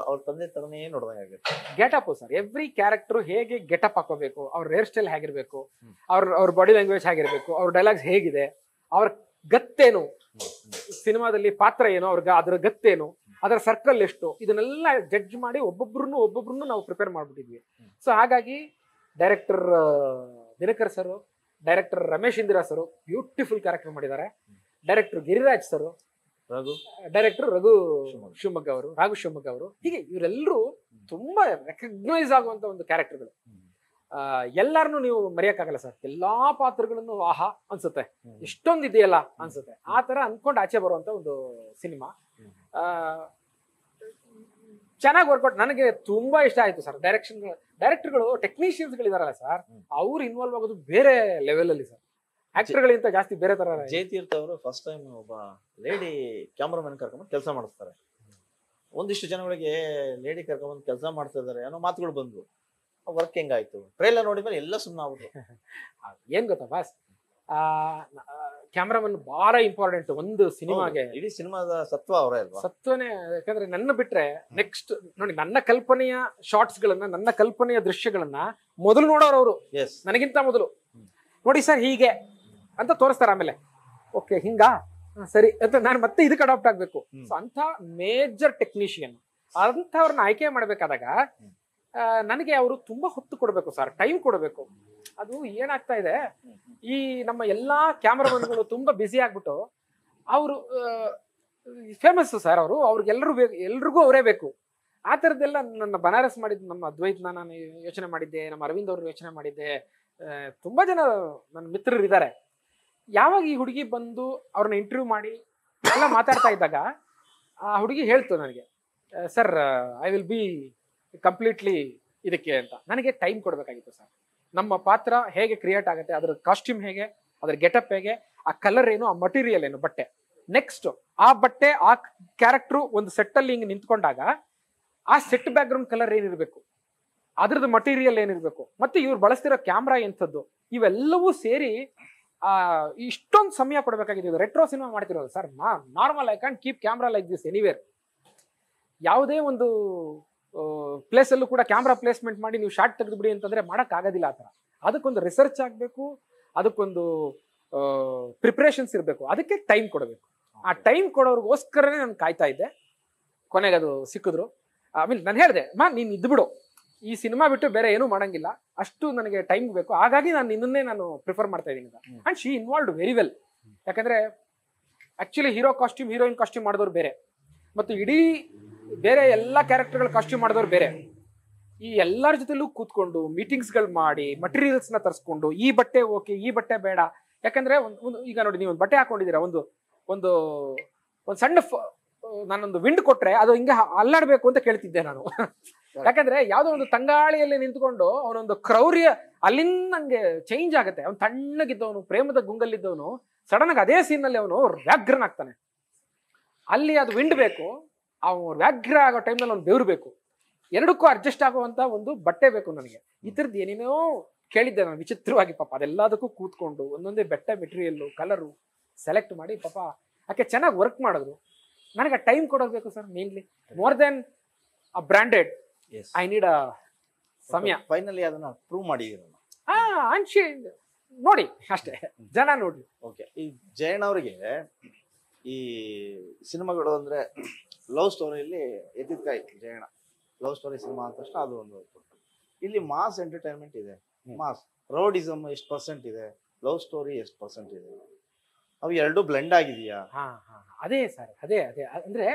ಅವ್ರ ತಂದೆ ತರನೇ ನೋಡ್ದಂಗಾಗುತ್ತೆ. ಗೆಟಪ್ ಸರ್, ಎವ್ರಿ ಕ್ಯಾರೆಕ್ಟರ್ ಹೇಗೆ ಗೆಟಪ್ ಹಾಕೋಬೇಕು, ಅವ್ರ ಹೇರ್ ಸ್ಟೈಲ್ ಹೇಗಿರ್ಬೇಕು, ಅವ್ರ ಬಾಡಿ ಲ್ಯಾಂಗ್ವೇಜ್ ಹೇಗಿರ್ಬೇಕು, ಅವ್ರ ಡೈಲಾಗ್ಸ್ ಹೇಗಿದೆ, ಅವ್ರ ಗತ್ತೇನು, ಸಿನಿಮಾದಲ್ಲಿ ಪಾತ್ರ ಏನು, ಅದ್ರ ಗತ್ತೇನು, ಅದರ ಸರ್ಕಲ್ ಎಷ್ಟು, ಇದನ್ನೆಲ್ಲ ಜಡ್ಜ್ ಮಾಡಿ ಒಬ್ಬೊಬ್ರು ನಾವು ಪ್ರಿಪೇರ್ ಮಾಡ್ಬಿಟ್ಟಿದ್ವಿ. ಸೊ ಹಾಗಾಗಿ director Dinakar sir, director Ramesh Indira sir beautiful character ಮಾಡಿದ್ದಾರೆ. Director Giriraj sir, director Raghu Shivamogga ಅವರು, ಹೀಗೆ ಇವರೆಲ್ಲರೂ ತುಂಬಾ ರೆಕಗ್ನೈಸ್ ಆಗುವಂತ ಒಂದು ಕ್ಯಾರೆಕ್ಟರ್ಗಳು. ಎಲ್ಲಾರನ್ನು ನೀವು ಮರೆಯಕ್ಕಾಗಲ್ಲ ಸರ್. ಎಲ್ಲಾ ಪಾತ್ರಗಳನ್ನು ಆಹಾ ಅನ್ಸುತ್ತೆ, ಎಷ್ಟೊಂದು ಇದೆಯಲ್ಲ ಅನ್ಸುತ್ತೆ. ಆ ತರ ಅನ್ಕೊಂಡು ಆಚೆ ಬರುವಂತ ಒಂದು ಸಿನಿಮಾ. ಚೆನ್ನಾಗಿ ವರ್ಕೌಟ್, ನನಗೆ ತುಂಬಾ ಇಷ್ಟ ಆಯ್ತು ಸರ್. ಡೈರೆಕ್ಟರ್ಗಳು ಟೆಕ್ನಿಷಿಯನ್ಸ್ ಗಳಿದಾರಲ್ಲ ಸರ್, ಅವ್ರು ಇನ್ವಾಲ್ವ್ ಆಗೋದು ಬೇರೆ ಲೆವೆಲ್ ಅಲ್ಲಿ ಸರ್. ಆಕ್ಟರ್ಗಳಿಂತ ಜಾಸ್ತಿ ಬೇರೆ ತರ. ಜಯತೀರ್ಥ ಅವರು ಫಸ್ಟ್ ಟೈಮ್ ಒಬ್ಬ ಲೇಡಿ ಕ್ಯಾಮ್ರಾಮನ್ ಕರ್ಕೊಂಡ್ಬಂದು ಕೆಲಸ ಮಾಡಿಸ್ತಾರೆ. ಒಂದಿಷ್ಟು ಜನಗಳಿಗೆ ಲೇಡಿ ಕರ್ಕೊಂಡ್ಬಂದು ಕೆಲಸ ಮಾಡ್ತಾ ಇದಾರೆ ಅನ್ನೋ ಮಾತುಗಳು ಬಂದ್ವು. ವರ್ಕ್ ಹೆಂಗಾಯ್ತು? ಟ್ರೈಲರ್ ನೋಡಿದ್ಮೇಲೆ ಎಲ್ಲ ಸುಮ್ಮನೆ ಆಗ್ಬಿಟ್ಟು. ಏನ್ ಗೊತ್ತಾ ಬಾಸ್, ಕ್ಯಾಮ್ರಾಮನ್ ಬಹಳ ಇಂಪಾರ್ಟೆಂಟ್ ಒಂದು ಸಿನಿಮಾಗೆ. ಇಡೀ ಸಿನಿಮಾದ ಸತ್ವ ಅವರೇ ಅಲ್ವಾ? ಸತ್ವನೇ. ಯಾಕಂದ್ರೆ ನನ್ನ ಬಿಟ್ರೆ ನೆಕ್ಸ್ಟ್ ನೋಡಿ, ನನ್ನ ಕಲ್ಪನೆಯ ಶಾರ್ಟ್ಸ್ ಗಳನ್ನ, ನನ್ನ ಕಲ್ಪನೆಯ ದೃಶ್ಯಗಳನ್ನ ಮೊದಲು ನೋಡೋರು ಅವರು, ನನಗಿಂತ ಮೊದಲು. ನೋಡಿ ಸರ್ ಹೀಗೆ ಅಂತ ತೋರಿಸ್ತಾರೆ, ಆಮೇಲೆ ಓಕೆ ಹಿಂಗಾ ಸರಿ ಅಂತ ನಾನು ಮತ್ತೆ ಇದಕ್ಕೆ ಅಡಾಪ್ಟ್ ಆಗ್ಬೇಕು. ಸೊ ಅಂತ ಮೇಜರ್ ಟೆಕ್ನಿಷಿಯನ್ ಅಂಥವ್ರನ್ನ ಆಯ್ಕೆ ಮಾಡ್ಬೇಕಾದಾಗ ನನಗೆ ಅವರು ತುಂಬಾ ಹೊತ್ತು ಕೊಡ್ಬೇಕು ಸರ್, ಟೈಮ್ ಕೊಡಬೇಕು. ಅದು ಏನಾಗ್ತಾ ಇದೆ, ಈ ನಮ್ಮ ಎಲ್ಲಾ ಕ್ಯಾಮ್ರಾಮನ್ಗಳು ತುಂಬಾ ಬ್ಯುಸಿ ಆಗ್ಬಿಟ್ಟು ಅವರು ಫೇಮಸ್ ಸರ್, ಎಲ್ರಿಗೂ ಅವರೇ ಬೇಕು. ಆ ಥರದ್ದೆಲ್ಲ ನನ್ನ ಬನಾರಸ್ ಮಾಡಿದ್ದು, ನಮ್ಮ ಅದ್ವೈತ್ನ ನಾನು ಯೋಚನೆ ಮಾಡಿದ್ದೆ, ನಮ್ಮ ಅರವಿಂದ್ ಅವರು ಯೋಚನೆ ಮಾಡಿದ್ದೆ, ತುಂಬಾ ಜನ ನನ್ನ ಮಿತ್ರರು ಇದ್ದಾರೆ. ಯಾವಾಗ ಈ ಹುಡುಗಿ ಬಂದು ಅವ್ರನ್ನ ಇಂಟರ್ವ್ಯೂ ಮಾಡಿ ಎಲ್ಲ ಮಾತಾಡ್ತಾ ಇದ್ದಾಗ ಆ ಹುಡುಗಿ ಹೇಳ್ತು ನನಗೆ, sir I will be completely ಇದಕ್ಕೆ ಅಂತ. ನನಗೆ ಟೈಮ್ ಕೊಡಬೇಕಾಗಿತ್ತು ಸರ್. ನಮ್ಮ ಪಾತ್ರ ಹೇಗೆ ಕ್ರಿಯೇಟ್ ಆಗುತ್ತೆ, ಅದರ ಕಾಸ್ಟ್ಯೂಮ್ ಹೇಗೆ, ಅದರ ಗೆಟಪ್ ಹೇಗೆ, ಆ ಕಲರ್ ಏನು, ಆ ಮಟೀರಿಯಲ್ ಏನು, ಬಟ್ಟೆ, ನೆಕ್ಸ್ಟ್ ಆ ಬಟ್ಟೆ ಆ ಕ್ಯಾರೆಕ್ಟ್ರು ಒಂದು ಸೆಟ್ಟಲ್ಲಿ ಹಿಂಗೆ ನಿಂತ್ಕೊಂಡಾಗ ಆ ಸೆಟ್ ಬ್ಯಾಕ್ ಗ್ರೌಂಡ್ ಕಲರ್ ಏನಿರಬೇಕು, ಅದ್ರದ್ದು ಮಟೀರಿಯಲ್ ಏನಿರಬೇಕು, ಮತ್ತೆ ಇವ್ರು ಬಳಸ್ತಿರೋ ಕ್ಯಾಮ್ರಾ ಎಂಥದ್ದು, ಇವೆಲ್ಲವೂ ಸೇರಿ ಇಷ್ಟೊಂದು ಸಮಯ ಕೊಡಬೇಕಾಗಿದೆ. ರೆಟ್ರೋ ಸಿನಿಮಾ ಮಾಡ್ತಿರೋದು sir. Normal I can keep camera like this anywhere. ಯಾವುದೇ ಒಂದು ಪ್ಲೇಸಲ್ಲೂ ಕೂಡ ಕ್ಯಾಮ್ರಾ ಪ್ಲೇಸ್ಮೆಂಟ್ ಮಾಡಿ ನೀವು ಶಾರ್ಟ್ ತೆಗೆದುಬಿಡಿ ಅಂತಂದ್ರೆ ಮಾಡೋಕ್ಕಾಗೋದಿಲ್ಲ ಆ ಥರ. ಅದಕ್ಕೊಂದು ರಿಸರ್ಚ್ ಆಗಬೇಕು, ಅದಕ್ಕೊಂದು ಪ್ರಿಪ್ರೇಷನ್ಸ್ ಇರಬೇಕು, ಅದಕ್ಕೆ ಟೈಮ್ ಕೊಡಬೇಕು. ಆ ಟೈಮ್ ಕೊಡೋರ್ಗೋಸ್ಕರನೇ ನಾನು ಕಾಯ್ತಾ ಇದ್ದೆ. ಕೊನೆಗೆ ಅದು ಸಿಕ್ಕಿದ್ರು. ಆಮೇಲೆ ನಾನು ಹೇಳಿದೆ, ನೀನು ಇದ್ಬಿಡು, ಈ ಸಿನಿಮಾ ಬಿಟ್ಟು ಬೇರೆ ಏನೂ ಮಾಡಂಗಿಲ್ಲ, ಅಷ್ಟು ನನಗೆ ಟೈಮ್ ಬೇಕು, ಹಾಗಾಗಿ ನಾನು ನಿನ್ನನ್ನೇ ನಾನು ಪ್ರಿಫರ್ ಮಾಡ್ತಾ ಇದ್ದೀನಿ ಅಂತ. And she involved very well. ಯಾಕಂದರೆ actually hero costume, heroine costume ಮಾಡಿದವ್ರು ಬೇರೆ, ಮತ್ತು ಇಡೀ ಬೇರೆ ಎಲ್ಲ ಕ್ಯಾರೆಕ್ಟರ್ಗಳ ಕಾಸ್ಟ್ಯೂಮ್ ಮಾಡಿದವ್ರು ಬೇರೆ. ಈ ಎಲ್ಲರ ಜೊತೆಲೂ ಕೂತ್ಕೊಂಡು ಮೀಟಿಂಗ್ಸ್ಗಳು ಮಾಡಿ ಮಟೀರಿಯಲ್ಸ್ನ ತರಿಸ್ಕೊಂಡು ಈ ಬಟ್ಟೆ ಓಕೆ, ಈ ಬಟ್ಟೆ ಬೇಡ. ಯಾಕಂದರೆ ಒಂದು ಈಗ ನೋಡಿ, ನೀವು ಒಂದು ಬಟ್ಟೆ ಹಾಕೊಂಡಿದ್ದೀರಾ, ಒಂದು ಒಂದು ಒಂದು ಸಣ್ಣ ನಾನೊಂದು ವಿಂಡ್ ಕೊಟ್ರೆ ಅದು ಹಿಂಗೆ ಅಲ್ಲಾಡಬೇಕು ಅಂತ ಕೇಳ್ತಿದ್ದೆ ನಾನು. ಯಾಕಂದ್ರೆ ಯಾವುದೋ ಒಂದು ತಂಗಾಳಿಯಲ್ಲಿ ನಿಂತ್ಕೊಂಡು ಅವನೊಂದು ಕ್ರೌರ್ಯ ಅಲ್ಲಿಂದ ನಂಗೆ ಚೇಂಜ್ ಆಗುತ್ತೆ. ಅವ್ನು ತಣ್ಣಗಿದ್ದವನು, ಪ್ರೇಮದ ಗುಂಗಲ್ಲಿದ್ದವನು, ಸಡನ್ ಆಗಿ ಅದೇ ಸೀನಲ್ಲಿ ಅವನು ವ್ಯಾಘ್ರನಾಗ್ತಾನೆ. ಅಲ್ಲಿ ಅದು ವಿಂಡ್ ಬೇಕು, ಅವನು ವ್ಯಾಘ್ರ ಆಗೋ ಟೈಮ್ನಲ್ಲಿ ಅವ್ನು ಬೆವರು ಬೇಕು. ಎರಡಕ್ಕೂ ಅಡ್ಜಸ್ಟ್ ಆಗುವಂತ ಒಂದು ಬಟ್ಟೆ ಬೇಕು ನನಗೆ. ಈ ಥರದ್ದು ಏನೇನೋ ಕೇಳಿದ್ದೆ ನಾನು ವಿಚಿತ್ರವಾಗಿ. ಪಾಪ ಅದೆಲ್ಲದಕ್ಕೂ ಕೂತ್ಕೊಂಡು ಒಂದೊಂದೇ ಬೆಟ್ಟ ಮೆಟೀರಿಯಲ್ಲು ಕಲರು ಸೆಲೆಕ್ಟ್ ಮಾಡಿ ಪಾಪ ಯಾಕೆ ಚೆನ್ನಾಗಿ ವರ್ಕ್ ಮಾಡಿದ್ರು. ನನಗೆ ಟೈಮ್ ಕೊಡೋದು ಬೇಕು sir, mainly more than a branded. I need a ಸಮಯ. ಫೈನಲಿ ಅದನ್ನ ಪ್ರೂವ್ ಮಾಡಿದ್ದೀರಲ್ಲ. ಅಂಶಿ ನೋಡಿ ಅಷ್ಟೇ, ಜನ ನೋಡಿ. ಓಕೆ, ಈ ಜಯಣ್ಣ ಅವರಿಗೆ ಈ ಸಿನಿಮಾಗಳು ಅಂದ್ರೆ ಲವ್ ಸ್ಟೋರಿಯಲ್ಲಿ ಎತ್ತಿದ್ಕಾಯಿ. ಜಯಣ್ಣ ಲವ್ ಸ್ಟೋರಿ ಸಿನಿಮಾ ಅಂದ ತಕ್ಷಣ ಅದು ಒಂದು. ಇಲ್ಲಿ ಮಾಸ್ ಎಂಟರ್ಟೈನ್ಮೆಂಟ್ ಇದೆ, ಮಾಸ್ ರೌಡಿಸಮ್ ಎಷ್ಟು ಪರ್ಸೆಂಟ್ ಇದೆ, ಲವ್ ಸ್ಟೋರಿ ಎಷ್ಟು ಪರ್ಸೆಂಟ್ ಇದೆ, ಅವು ಎರಡು ಬ್ಲೆಂಡ್ ಆಗಿದೆಯಾ? ಅದೇ ಸರ್, ಅದೇ ಅದೇ ಅಂದ್ರೆ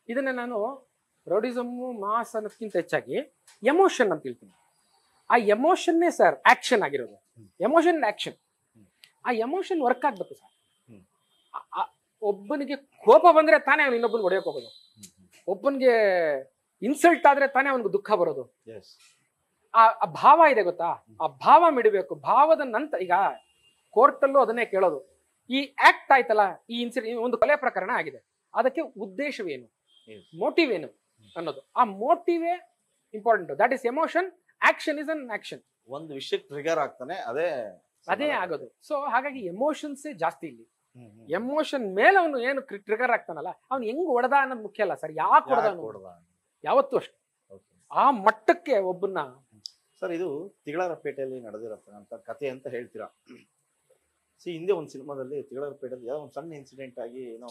ಇದನ್ನ ನಾನು ರೌಡಿಸಮ್ಮು ಮಾಸ್ ಅನ್ನೋದಕ್ಕಿಂತ ಹೆಚ್ಚಾಗಿ ಎಮೋಷನ್ ಅಂತ ಹೇಳ್ತೀನಿ. ಆ ಎಮೋಷನ್ನೇ ಸರ್ ಆಕ್ಷನ್ ಆಗಿರೋದು. ಎಮೋಷನ್ ಆಕ್ಷನ್, ಆ ಎಮೋಷನ್ ವರ್ಕ್ ಆಗ್ಬೇಕು ಸರ್. ಒಬ್ಬನಿಗೆ ಕೋಪ ಬಂದ್ರೆ ತಾನೇ ಅವ್ನು ಇನ್ನೊಬ್ಬನಿಗೆ ಹೊಡೆಯೋಕೆ ಹೋಗೋದು, ಒಬ್ಬನಿಗೆ ಇನ್ಸಲ್ಟ್ ಆದ್ರೆ ತಾನೇ ಅವನಿಗೆ ದುಃಖ ಬರೋದು. ಆ ಭಾವ ಇದೆ ಗೊತ್ತಾ, ಆ ಭಾವ ಮಿಡಬೇಕು. ಭಾವದ ನಂತರ ಈಗ ಕೋರ್ಟಲ್ಲೂ ಅದನ್ನೇ ಕೇಳೋದು, ಈ ಆಕ್ಟ್ ಆಯ್ತಲ್ಲ, ಈ ಇನ್ಸಿಡೆಂಟ್ ಒಂದು ಕೊಲೆ ಪ್ರಕರಣ ಆಗಿದೆ, ಅದಕ್ಕೆ ಉದ್ದೇಶವೇನು, ಮೋಟಿವ್ ಏನು ಅನ್ನೋದು. ಆ ಮೋಟಿವೇ important. That is emotion. Action is an action. ಒಂದು ವಿಷಯಕ್ಕೆ ಟ್ರಿಗರ್ ಆಗ್ತಾನೆ, ಅದೇ ಆಗೋದು. ಸೊ ಹಾಗಾಗಿ ಎಮೋಷನ್ಸೇ ಜಾಸ್ತಿ ಇಲ್ಲಿ. ಎಮೋಷನ್ ಮೇಲೆ ಅವನು ಏನು ಟ್ರಿಗರ್ ಆಗ್ತಾನಲ್ಲ, ಅವ್ನು ಹೆಂಗ್ ಹೊಡೆದ ಅನ್ನೋದು ಮುಖ್ಯ ಅಲ್ಲ ಸರ್, ಯಾಕೆ ಹೊಡೆದ ಯಾವತ್ತೂ ಅಷ್ಟೇ. ಆ ಮಟ್ಟಕ್ಕೆ ಒಬ್ಬನ್ನ ಸರ್, ಇದು ತಿಗಳರಪೇಟೆಯಲ್ಲಿ ನಡೆದಿರತಕ್ಕಂಥ ಕಥೆ ಅಂತ ಹೇಳ್ತೀರಾ. ಹಿಂದೆ ಒಂದು ಸಿನಿಮಾದಲ್ಲಿ ತಿಗಳರಪೇಟೆಯಲ್ಲಿ ಯಾವುದೋ ಒಂದು ಸಣ್ಣ ಇನ್ಸಿಡೆಂಟ್ ಆಗಿ ಏನೋ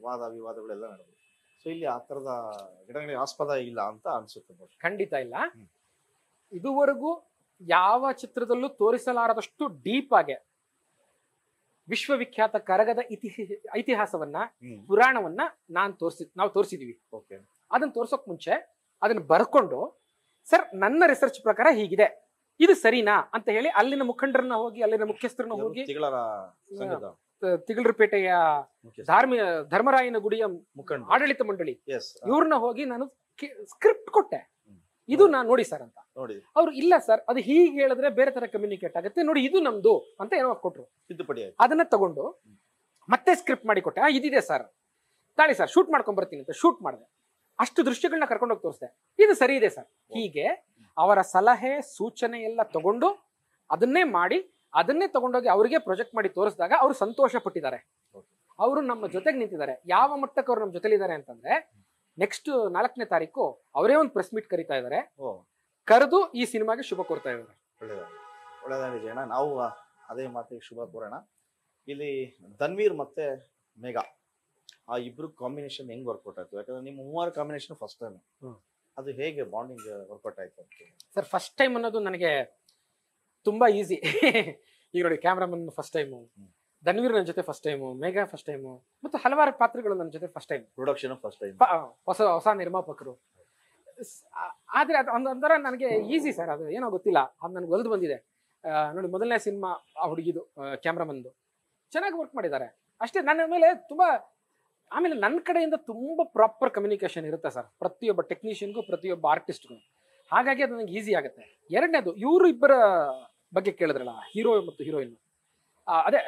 ವಾದ ವಿವಾದಗಳೆಲ್ಲ ನಡೆದು, ಸೊ ಇಲ್ಲಿ ಆ ಥರದ ಘಟನೆಗಳಿಗೆ ಆಸ್ಪದ ಇಲ್ಲ ಅಂತ ಅನ್ಸುತ್ತೆ. ಖಂಡಿತ ಇಲ್ಲ. ಇದುವರೆಗೂ ಯಾವ ಚಿತ್ರದಲ್ಲೂ ತೋರಿಸಲಾರದಷ್ಟು ಡೀಪ್ ಆಗಿ ವಿಶ್ವವಿಖ್ಯಾತ ಕರಗದ ಐತಿಹಾಸವನ್ನ, ಪುರಾಣವನ್ನ ನಾವು ತೋರಿಸಿದೀವಿ. ಅದನ್ನ ತೋರ್ಸೋಕ್ ಮುಂಚೆ ಅದನ್ನ ಬರ್ಕೊಂಡು, ಸರ್ ನನ್ನ ರಿಸರ್ಚ್ ಪ್ರಕಾರ ಹೀಗಿದೆ, ಇದು ಸರಿನಾ ಅಂತ ಹೇಳಿ ಅಲ್ಲಿನ ಮುಖಂಡರನ್ನ ಹೋಗಿ, ಅಲ್ಲಿನ ಮುಖ್ಯಸ್ಥರನ್ನ ಹೋಗಿ, ತಿಗಳರಪೇಟೆಯ ಧರ್ಮರಾಯನ ಗುಡಿಯ ಆಡಳಿತ ಮಂಡಳಿ ಇವ್ರನ್ನ ಹೋಗಿ ನಾನು ಸ್ಕ್ರಿಪ್ಟ್ ಕೊಟ್ಟೆ, ಇದು ನಾನು ನೋಡಿ ಸರ್ ಅಂತ. ಅವ್ರು ಇಲ್ಲ ಸರ್, ಅದು ಹೀಗೆ ಹೇಳಿದ್ರೆ ಬೇರೆ ತರ ಕಮ್ಯುನಿಕೇಟ್ ಆಗುತ್ತೆ ನೋಡಿ, ಇದು ನಮ್ದು ಅಂತ ಏನೋ ಕೊಟ್ರು. ಅದನ್ನ ತಗೊಂಡು ಮತ್ತೆ ಸ್ಕ್ರಿಪ್ಟ್ ಮಾಡಿ ಕೊಟ್ಟೆ. ಇದಿದೆ ಸರ್, ತಾಳಿ ಸರ್ ಶೂಟ್ ಮಾಡ್ಕೊಂಡ್ ಬರ್ತೀನಿ ಅಂತ ಶೂಟ್ ಮಾಡಿದೆ. ಅಷ್ಟು ದೃಶ್ಯಗಳನ್ನ ಕರ್ಕೊಂಡೋಗಿ ತೋರಿಸ್ದೆ, ಇದು ಸರಿ ಇದೆ ಸರ್. ಹೀಗೆ ಅವರ ಸಲಹೆ ಸೂಚನೆ ಎಲ್ಲ ತಗೊಂಡು ಅದನ್ನೇ ಮಾಡಿ, ಅದನ್ನೇ ತಗೊಂಡೋಗಿ ಅವರಿಗೆ ಪ್ರೊಜೆಕ್ಟ್ ಮಾಡಿ ತೋರಿಸಿದಾಗ ಅವರು ಸಂತೋಷ ಪಟ್ಟಿದ್ದಾರೆ. ಅವರು ನಮ್ಮ ಜೊತೆಗೆ ನಿಂತಿದ್ದಾರೆ. ಯಾವ ಮಟ್ಟಕ್ಕೆ ಅವ್ರು ನಮ್ಮ ಜೊತೆಲಿದ್ದಾರೆ ಅಂತಂದ್ರೆ, ನೆಕ್ಸ್ಟ್ 4ನೇ ತಾರೀಕು ಅವರೇ ಒಂದು ಪ್ರೆಸ್ ಮೀಟ್ ಕರೀತಾ ಇದ್ದಾರೆ, ಕರೆದು ಈ ಸಿನಿಮಾಗೆ ಶುಭ ಕೋರ್ತಾ ಇದ್ದಾರೆ. ಒಳ್ಳೆದಾಗಲಿ ಜಯಣ್ಣ, ನಾವು ಅದೇ ಮಾತಿಗೆ ಶುಭ ಕೋರೋಣ. ಇಲ್ಲಿ ಧನ್ವೀರ್ ಮತ್ತೆ ಮೇಘಾ ಆ ಇಬ್ರು ಕಾಂಬಿನೇಷನ್ ಹೆಂಗ್ ವರ್ಕೌಟ್ ಆಯ್ತು? ಯಾಕಂದ್ರೆ ನಿಮ್ಮ ಮೂವರು ಕಾಂಬಿನೇಷನ್ ಫಸ್ಟ್ ಟೈಮ್, ಅದು ಹೇಗೆ ಬಾಂಡಿಂಗ್ ವರ್ಕೌಟ್ ಆಯ್ತು? ಸರ್ ಫಸ್ಟ್ ಟೈಮ್ ಅನ್ನೋದು ನನಗೆ ತುಂಬಾ ಈಸಿ. ಈಗ ನೋಡಿ, ಕ್ಯಾಮ್ರಾಮನ್ ಫಸ್ಟ್ ಟೈಮು, ಧನ್ವೀರ್ ನನ್ನ ಜೊತೆ first time, Megha first time, ಮತ್ತು ಹಲವಾರು ಪಾತ್ರಗಳು ನನ್ನ ಜೊತೆ first time, production first time, ಹೊಸ ನಿರ್ಮಾಪಕರು. ಆದ್ರೆ ಅದು ಒಂದೊಂದರ ನನಗೆ ಈಸಿ ಸರ್, ಅದು ಏನೋ ಗೊತ್ತಿಲ್ಲ, ಅದು ನನಗೆ ಒಲ್ದು ಬಂದಿದೆ. ನೋಡಿ, ಮೊದಲನೇ ಸಿನಿಮಾ ಆ ಹುಡುಗಿದು ಕ್ಯಾಮ್ರಾಮನ್ದು ಚೆನ್ನಾಗಿ ವರ್ಕ್ ಮಾಡಿದ್ದಾರೆ ಅಷ್ಟೇ. ನನ್ನ ಮೇಲೆ ತುಂಬಾ, ಆಮೇಲೆ ನನ್ನ ಕಡೆಯಿಂದ ತುಂಬಾ ಪ್ರಾಪರ್ ಕಮ್ಯುನಿಕೇಶನ್ ಇರುತ್ತೆ ಸರ್, ಪ್ರತಿಯೊಬ್ಬ ಟೆಕ್ನಿಷಿಯನ್ಗೂ ಪ್ರತಿಯೊಬ್ಬ ಆರ್ಟಿಸ್ಟ್ಗೂ. ಹಾಗಾಗಿ ಅದು ನನಗೆ ಈಸಿ ಆಗುತ್ತೆ. ಎರಡನೇದು, ಇವರು ಇಬ್ಬರ ಬಗ್ಗೆ ಕೇಳಿದ್ರಲ್ಲ, ಹೀರೋ ಮತ್ತು ಹೀರೋಯಿನ್. ಅದೇ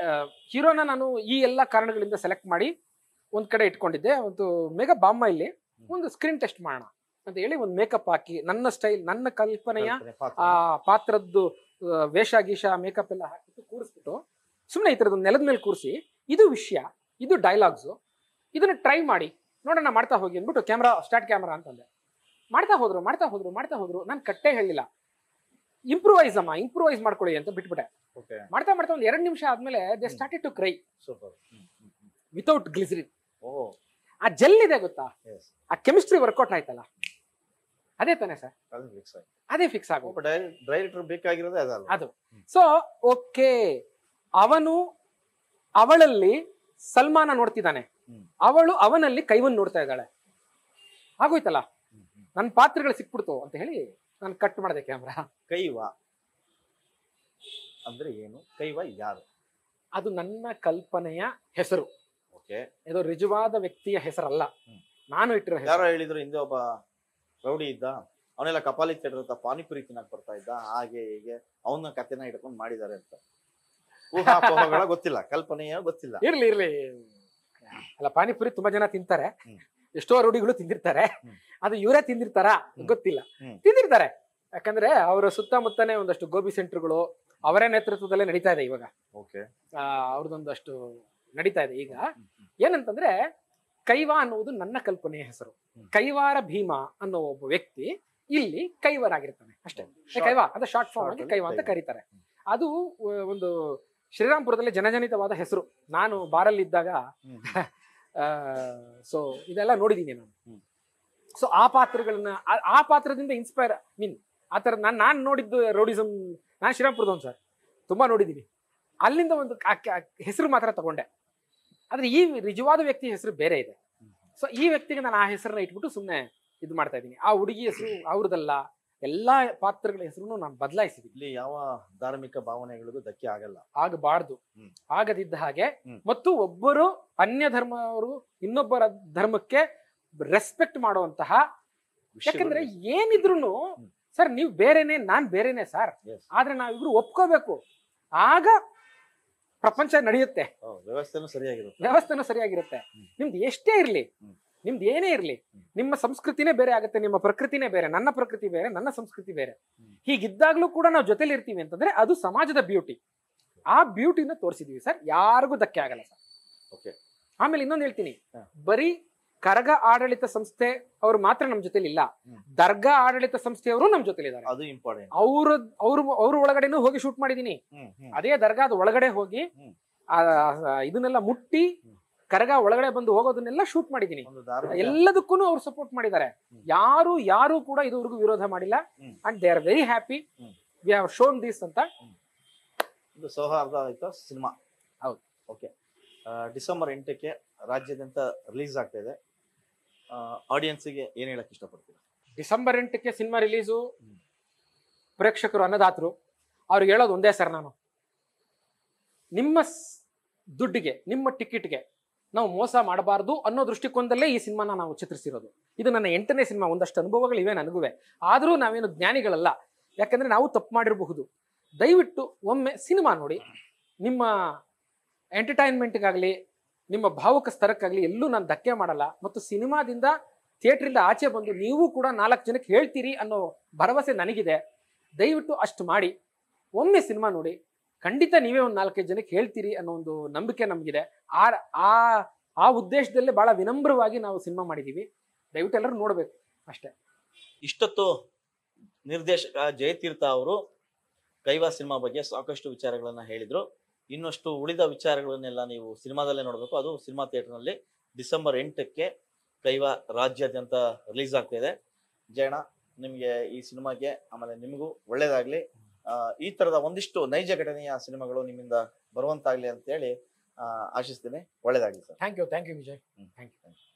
ಹೀರೋನ ನಾನು ಈ ಎಲ್ಲ ಕಾರಣಗಳಿಂದ ಸೆಲೆಕ್ಟ್ ಮಾಡಿ ಒಂದ್ ಕಡೆ ಇಟ್ಕೊಂಡಿದ್ದೆ. ಒಂದು ಮೇಘಾ ಬಾಮ್ಮ ಇಲ್ಲಿ ಒಂದು ಸ್ಕ್ರೀನ್ ಟೆಸ್ಟ್ ಮಾಡೋಣ ಅಂತ ಹೇಳಿ ಒಂದು ಮೇಕಪ್ ಹಾಕಿ, ನನ್ನ ಸ್ಟೈಲ್, ನನ್ನ ಕಲ್ಪನೆಯ ಆ ಪಾತ್ರದ್ದು ವೇಷ ಗೀಷ ಮೇಕಪ್ ಎಲ್ಲ ಹಾಕಿಬಿಟ್ಟು ಕೂರಿಸ್ಬಿಟ್ಟು, ಸುಮ್ಮನೆ ಈ ಥರದ್ದು ನೆಲದ ಮೇಲೆ ಕೂರಿಸಿ, ಇದು ವಿಷಯ, ಇದು ಡೈಲಾಗ್ಸು, ಇದನ್ನ ಟ್ರೈ ಮಾಡಿ ನೋಡೋಣ ಮಾಡ್ತಾ ಹೋಗಿ ಅಂದ್ಬಿಟ್ಟು ಕ್ಯಾಮ್ರಾ ಸ್ಟಾರ್ಟ್ ಕ್ಯಾಮ್ರಾ ಅಂತಂದೆ. ಮಾಡ್ತಾ ಹೋದ್ರು ನಾನು ಕಟ್ಟೆ ಹೇಳಿಲ್ಲ, ಇಂಪ್ರೂವೈಸ್ ಮಾಡ್ಕೊಳ್ಳಿ ಅಂತ ಬಿಟ್ಬಿಟ್ಟೆ. ಮಾಡ್ತಾ ಒಂದು 2 ನಿಮಿಷ ಆದ್ಮೇಲೆ they started to cry without glycerin. ಆ ಜೆಲ್ ಇದೆ ಗೊತ್ತಾ, ಆ ಕೆಮಿಸ್ಟ್ರಿ ವರ್ಕೌಟ್ ಆಯ್ತಲ್ಲ, ಅದೇ ತಾನೇ ಸರ್, ಅದೇ ಫಿಕ್ಸ್ ಆಗೋ ಡೈರೆಕ್ಟರ್ ಬೇಕಾಗಿರೋದೇ ಅದು. ಸೊ ಓಕೆ, ಅವಳಲ್ಲಿ ಸಲ್ಮಾನ ನೋಡ್ತಿದ್ದಾನೆ, ಅವಳು ಅವನಲ್ಲಿ ಕೈವನ್ ನೋಡ್ತಾ ಇದ್ದಾಳೆ, ಆಗೋಯ್ತಲ್ಲ, ನನ್ನ ಪಾತ್ರಗಳು ಸಿಕ್ಬಿಡ್ತು ಅಂತ ಹೇಳಿ ನಾನು ಕಟ್ ಮಾಡಿದೆ ಕ್ಯಾಮ್ರಾ. ಕೈವಾ ಅಂದ್ರೆ ಏನು? ಕೈವಾ ಯಾರು? ಅದು ನನ್ನ ಕಲ್ಪನೆಯ ಹೆಸರು. ಓಕೆ, ಇದು ನಿಜವಾದ ವ್ಯಕ್ತಿಯ ಹೆಸರಲ್ಲ, ನಾನು ಇಟ್ಟಿರೋ ಹೆಸರು. ಯಾರೋ ಹೇಳಿದ್ರು ಹಿಂದೆ ಒಬ್ಬ ರೌಡಿ ಇದ್ದ, ಅವನೆಲ್ಲ ಕಪಾಲಿ ಥಿಯೇಟರ್ ಪಾನಿಪುರಿ ತಿನ್ನಕ್ ಬರ್ತಾ ಇದ್ದ, ಹಾಗೆ ಹೀಗೆ ಅವನ ಕಥೆನ ಇಟ್ಕೊಂಡು ಮಾಡಿದ್ದಾರೆ ಅಂತ. ಊಹಾಪೋಹಗಳ ಗೊತ್ತಿಲ್ಲ, ಕಲ್ಪನೆಯ ಗೊತ್ತಿಲ್ಲ. ಇರ್ಲಿ ಅಲ್ಲ, ಪಾನಿಪುರಿ ತುಂಬಾ ಜನ ತಿಂತಾರೆ, ಎಷ್ಟೋ ರೂಢಿಗಳು ತಿಂದಿರ್ತಾರೆ, ಅದು ಇವರೇ ತಿಂದಿರ್ತಾರ ಗೊತ್ತಿಲ್ಲ, ತಿಂದಿರ್ತಾರೆ. ಯಾಕಂದ್ರೆ ಅವರ ಸುತ್ತಮುತ್ತನೇ ಒಂದಷ್ಟು ಗೋಬಿ ಸೆಂಟರ್ಗಳು ಅವರೇ ನೇತೃತ್ವದಲ್ಲೇ ನಡೀತಾ ಇದೆ ಇವಾಗ. ಅವ್ರದೊಂದಷ್ಟು ನಡೀತಾ ಇದೆ ಈಗ. ಏನಂತಂದ್ರೆ ಕೈವಾ ಅನ್ನುವುದು ನನ್ನ ಕಲ್ಪನೆಯ ಹೆಸರು. ಕೈವಾರ ಭೀಮಾ ಅನ್ನೋ ಒಬ್ಬ ವ್ಯಕ್ತಿ ಇಲ್ಲಿ ಕೈವಾರ ಆಗಿರ್ತಾನೆ ಅಷ್ಟೇ. ಕೈವಾ ಅಂತ ಶಾರ್ಟ್ ಫಾರ್ಮ್ ಆಗಿ ಕೈವಾ ಅಂತ ಕರೀತಾರೆ. ಅದು ಒಂದು ಶ್ರೀರಾಮ್ಪುರದಲ್ಲಿ ಜನಜನಿತವಾದ ಹೆಸರು. ನಾನು ಬಾರಲ್ಲಿದ್ದಾಗ ಸೊ ಇದೆಲ್ಲ ನೋಡಿದೀನಿ ನಾನು. ಸೊ ಆ ಪಾತ್ರದಿಂದ ಇನ್ಸ್ಪೈರ್ ಆತರ ನಾನು ನೋಡಿದ್ದು ರೌಡಿಸಮ್. ನಾನು ಶ್ರೀರಾಮ್ಪುರದವನು ಸರ್, ತುಂಬಾ ನೋಡಿದ್ದೀನಿ. ಅಲ್ಲಿಂದ ಒಂದು ಹೆಸರು ಮಾತ್ರ ತಗೊಂಡೆ, ಆದ್ರೆ ಈ ನಿಜವಾದ ವ್ಯಕ್ತಿ ಹೆಸರು ಬೇರೆ ಇದೆ. ಸೊ ಈ ವ್ಯಕ್ತಿಗೆ ನಾನು ಆ ಹೆಸರನ್ನ ಇಟ್ಬಿಟ್ಟು ಸುಮ್ಮನೆ ಇದು ಮಾಡ್ತಾ ಇದ್ದೀನಿ. ಆ ಹುಡುಗಿ ಹೆಸರು ಅವ್ರದಲ್ಲ, ಎಲ್ಲಾ ಪಾತ್ರಗಳ ಹೆಸರು ನಾನು ಬದಲಾಯಿಸಿದ್ದೀನಿ. ಇಲ್ಲಿ ಯಾವ ಧಾರ್ಮಿಕ ಭಾವನೆಗಳಿಗೂ ಧಕ್ಕೆ ಆಗಬಾರ್ದು. ಆಗದಿದ್ದ ಹಾಗೆ ಮತ್ತು ಒಬ್ಬರು ಅನ್ಯ ಧರ್ಮವರು ಇನ್ನೊಬ್ಬರ ಧರ್ಮಕ್ಕೆ ರೆಸ್ಪೆಕ್ಟ್ ಮಾಡುವಂತಹ, ಯಾಕಂದ್ರೆ ಏನಿದ್ರು ಸರ್ ನೀವು ಬೇರೆನೆ ನಾನ್ ಬೇರೆನೆ ಸರ್, ಆದ್ರೆ ನಾವಿಬ್ರು ಒಪ್ಕೋಬೇಕು, ಆಗ ಪ್ರಪಂಚ ನಡೆಯುತ್ತೆ, ವ್ಯವಸ್ಥೆನೂ ಸರಿಯಾಗಿರುತ್ತೆ. ನಿಮ್ದು ಎಷ್ಟೇ ಇರ್ಲಿ, ನಿಮ್ದು ಏನೇ ಇರ್ಲಿ, ನಿಮ್ಮ ಸಂಸ್ಕೃತಿನೇ ಬೇರೆ ಆಗುತ್ತೆ, ನಿಮ್ಮ ಪ್ರಕೃತಿನೇ ಬೇರೆ, ನನ್ನ ಪ್ರಕೃತಿ ಬೇರೆ, ನನ್ನ ಸಂಸ್ಕೃತಿ ಬೇರೆ. ಹೀಗಿದ್ದಾಗ್ಲೂ ಕೂಡ ನಾವು ಜೊತೆಲಿ ಇರ್ತೀವಿ ಅಂತಂದ್ರೆ ಅದು ಸಮಾಜದ ಬ್ಯೂಟಿ. ಆ ಬ್ಯೂಟಿನ ತೋರಿಸಿದೀವಿ ಸರ್, ಯಾರಿಗೂ ಧಕ್ಕೆ ಆಗಲ್ಲ ಸರ್. ಆಮೇಲೆ ಇನ್ನೊಂದು ಹೇಳ್ತೀನಿ, ಬರೀ ಕರಗ ಆಡಳಿತ ಸಂಸ್ಥೆ ಅವರು ಮಾತ್ರ ನಮ್ ಜೊತೆಲಿ ಇಲ್ಲ, ದರ್ಗಾ ಆಡಳಿತ ಸಂಸ್ಥೆಯವರು ನಮ್ ಜೊತೆಲಿ ಇದ್ದಾರೆ. ಅದು ಇಂಪಾರ್ಟೆಂಟ್. ಅವ್ರ ಒಳಗಡೆನೂ ಹೋಗಿ ಶೂಟ್ ಮಾಡಿದೀನಿ. ಅದೇ ದರ್ಗಾದ ಒಳಗಡೆ ಹೋಗಿ ಇದನ್ನೆಲ್ಲ ಮುಟ್ಟಿ ಕರಗ ಒಳಗಡೆ ಬಂದು ಹೋಗೋದನ್ನೆಲ್ಲ ಶೂಟ್ ಮಾಡಿದೀನಿ. ಎಲ್ಲದಕ್ಕೂ ಅವ್ರು ಸಪೋರ್ಟ್ ಮಾಡಿದ್ದಾರೆ. ಯಾರು ಕೂಡ ಇದುವರೆಗೂ ವಿರೋಧ ಮಾಡಿಲ್ಲ. And they are very happy, we have shown this ಅಂತ. ಇದು ಸೌಹಾರ್ದ ಸಿನಿಮಾ. ಹೌದು. ಓಕೆ, ಡಿಸೆಂಬರ್ 8ಕ್ಕೆ ರಾಜ್ಯಾದ್ಯಂತ ರಿಲೀಸ್ ಆಗ್ತಾ ಇದೆ. ಆಡಿಯನ್ಸ್ಗೆ ಏನ್ ಹೇಳಕ್ ಇಷ್ಟಪಡ್ತೀರಾ? ಡಿಸೆಂಬರ್ 8ಕ್ಕೆ ಸಿನಿಮಾ ರಿಲೀಸು. ಪ್ರೇಕ್ಷಕರು ಅನ್ನದಾತರು, ಅವ್ರಿಗೆ ಹೇಳೋದು ಒಂದೇ ಸರ್, ನಾನು ನಿಮ್ಮ ದುಡ್ಡಿಗೆ, ನಿಮ್ಮ ಟಿಕೆಟ್ಗೆ ನಾವು ಮೋಸ ಮಾಡಬಾರ್ದು ಅನ್ನೋ ದೃಷ್ಟಿಕೋನದಲ್ಲೇ ಈ ಸಿನಿಮಾನ ನಾವು ಚಿತ್ರಿಸಿರೋದು. ಇದು ನನ್ನ 8ನೇ ಸಿನಿಮಾ. ಒಂದಷ್ಟು ಅನುಭವಗಳಿವೆ ನನಗುವೆ, ಆದರೂ ನಾವೇನು ಜ್ಞಾನಿಗಳಲ್ಲ. ಯಾಕಂದ್ರೆ ನಾವು ತಪ್ಪು ಮಾಡಿರಬಹುದು. ದಯವಿಟ್ಟು ಒಮ್ಮೆ ಸಿನಿಮಾ ನೋಡಿ, ನಿಮ್ಮ ಎಂಟರ್ಟೈನ್ಮೆಂಟ್ಗಾಗಲಿ ನಿಮ್ಮ ಭಾವುಕ ಸ್ತರಕ್ಕಾಗಲಿ ಎಲ್ಲೂ ನಾನು ಧಕ್ಕೆ ಮಾಡಲ್ಲ. ಮತ್ತು ಸಿನಿಮಾದಿಂದ ಥಿಯೇಟ್ರಿಂದ ಆಚೆ ಬಂದು ನೀವು ಕೂಡ 4 ಜನಕ್ಕೆ ಹೇಳ್ತೀರಿ ಅನ್ನೋ ಭರವಸೆ ನನಗಿದೆ. ದಯವಿಟ್ಟು ಅಷ್ಟು ಮಾಡಿ, ಒಮ್ಮೆ ಸಿನಿಮಾ ನೋಡಿ, ಖಂಡಿತ ನೀವೇ ಒಂದು 4-5 ಜನಕ್ಕೆ ಹೇಳ್ತೀರಿ ಅನ್ನೋ ಒಂದು ನಂಬಿಕೆ ನಮಗಿದೆ. ಆ ಉದ್ದೇಶದಲ್ಲೇ ಬಹಳ ವಿನಮ್ರವಾಗಿ ನಾವು ಸಿನಿಮಾ ಮಾಡಿದ್ದೀವಿ. ದಯವಿಟ್ಟು ಎಲ್ಲರೂ ನೋಡಬೇಕು ಅಷ್ಟೇ. ಇಷ್ಟೊತ್ತು ನಿರ್ದೇಶಕ ಜಯತೀರ್ಥ ಅವರು ಕೈವಾ ಸಿನಿಮಾ ಬಗ್ಗೆ ಸಾಕಷ್ಟು ವಿಚಾರಗಳನ್ನ ಹೇಳಿದ್ರು. ಇನ್ನಷ್ಟು ಉಳಿದ ವಿಚಾರಗಳನ್ನೆಲ್ಲ ನೀವು ಸಿನಿಮಾದಲ್ಲೇ ನೋಡಬೇಕು. ಅದು ಸಿನಿಮಾ ಥಿಯೇಟರ್ನಲ್ಲಿ ಡಿಸೆಂಬರ್ 8ಕ್ಕೆ ಕೈವಾ ರಾಜ್ಯಾದ್ಯಂತ ರಿಲೀಸ್ ಆಗ್ತಾ ಇದೆ. ಜಯಣ್ಣ, ನಿಮಗೆ ಈ ಸಿನಿಮಾಗೆ ಆಮೇಲೆ ನಿಮಗೂ ಒಳ್ಳೇದಾಗ್ಲಿ. ಈ ತರದ ಒಂದಿಷ್ಟು ನೈಜ ಘಟನೆಯ ಸಿನಿಮಾಗಳು ನಿಮ್ಮಿಂದ ಬರುವಂತಾಗ್ಲಿ ಅಂತ ಹೇಳಿ ಆಶಿಸ್ತೀನಿ. ಒಳ್ಳೇದಾಗ್ಲಿ ಸರ್. Thank you Vijay.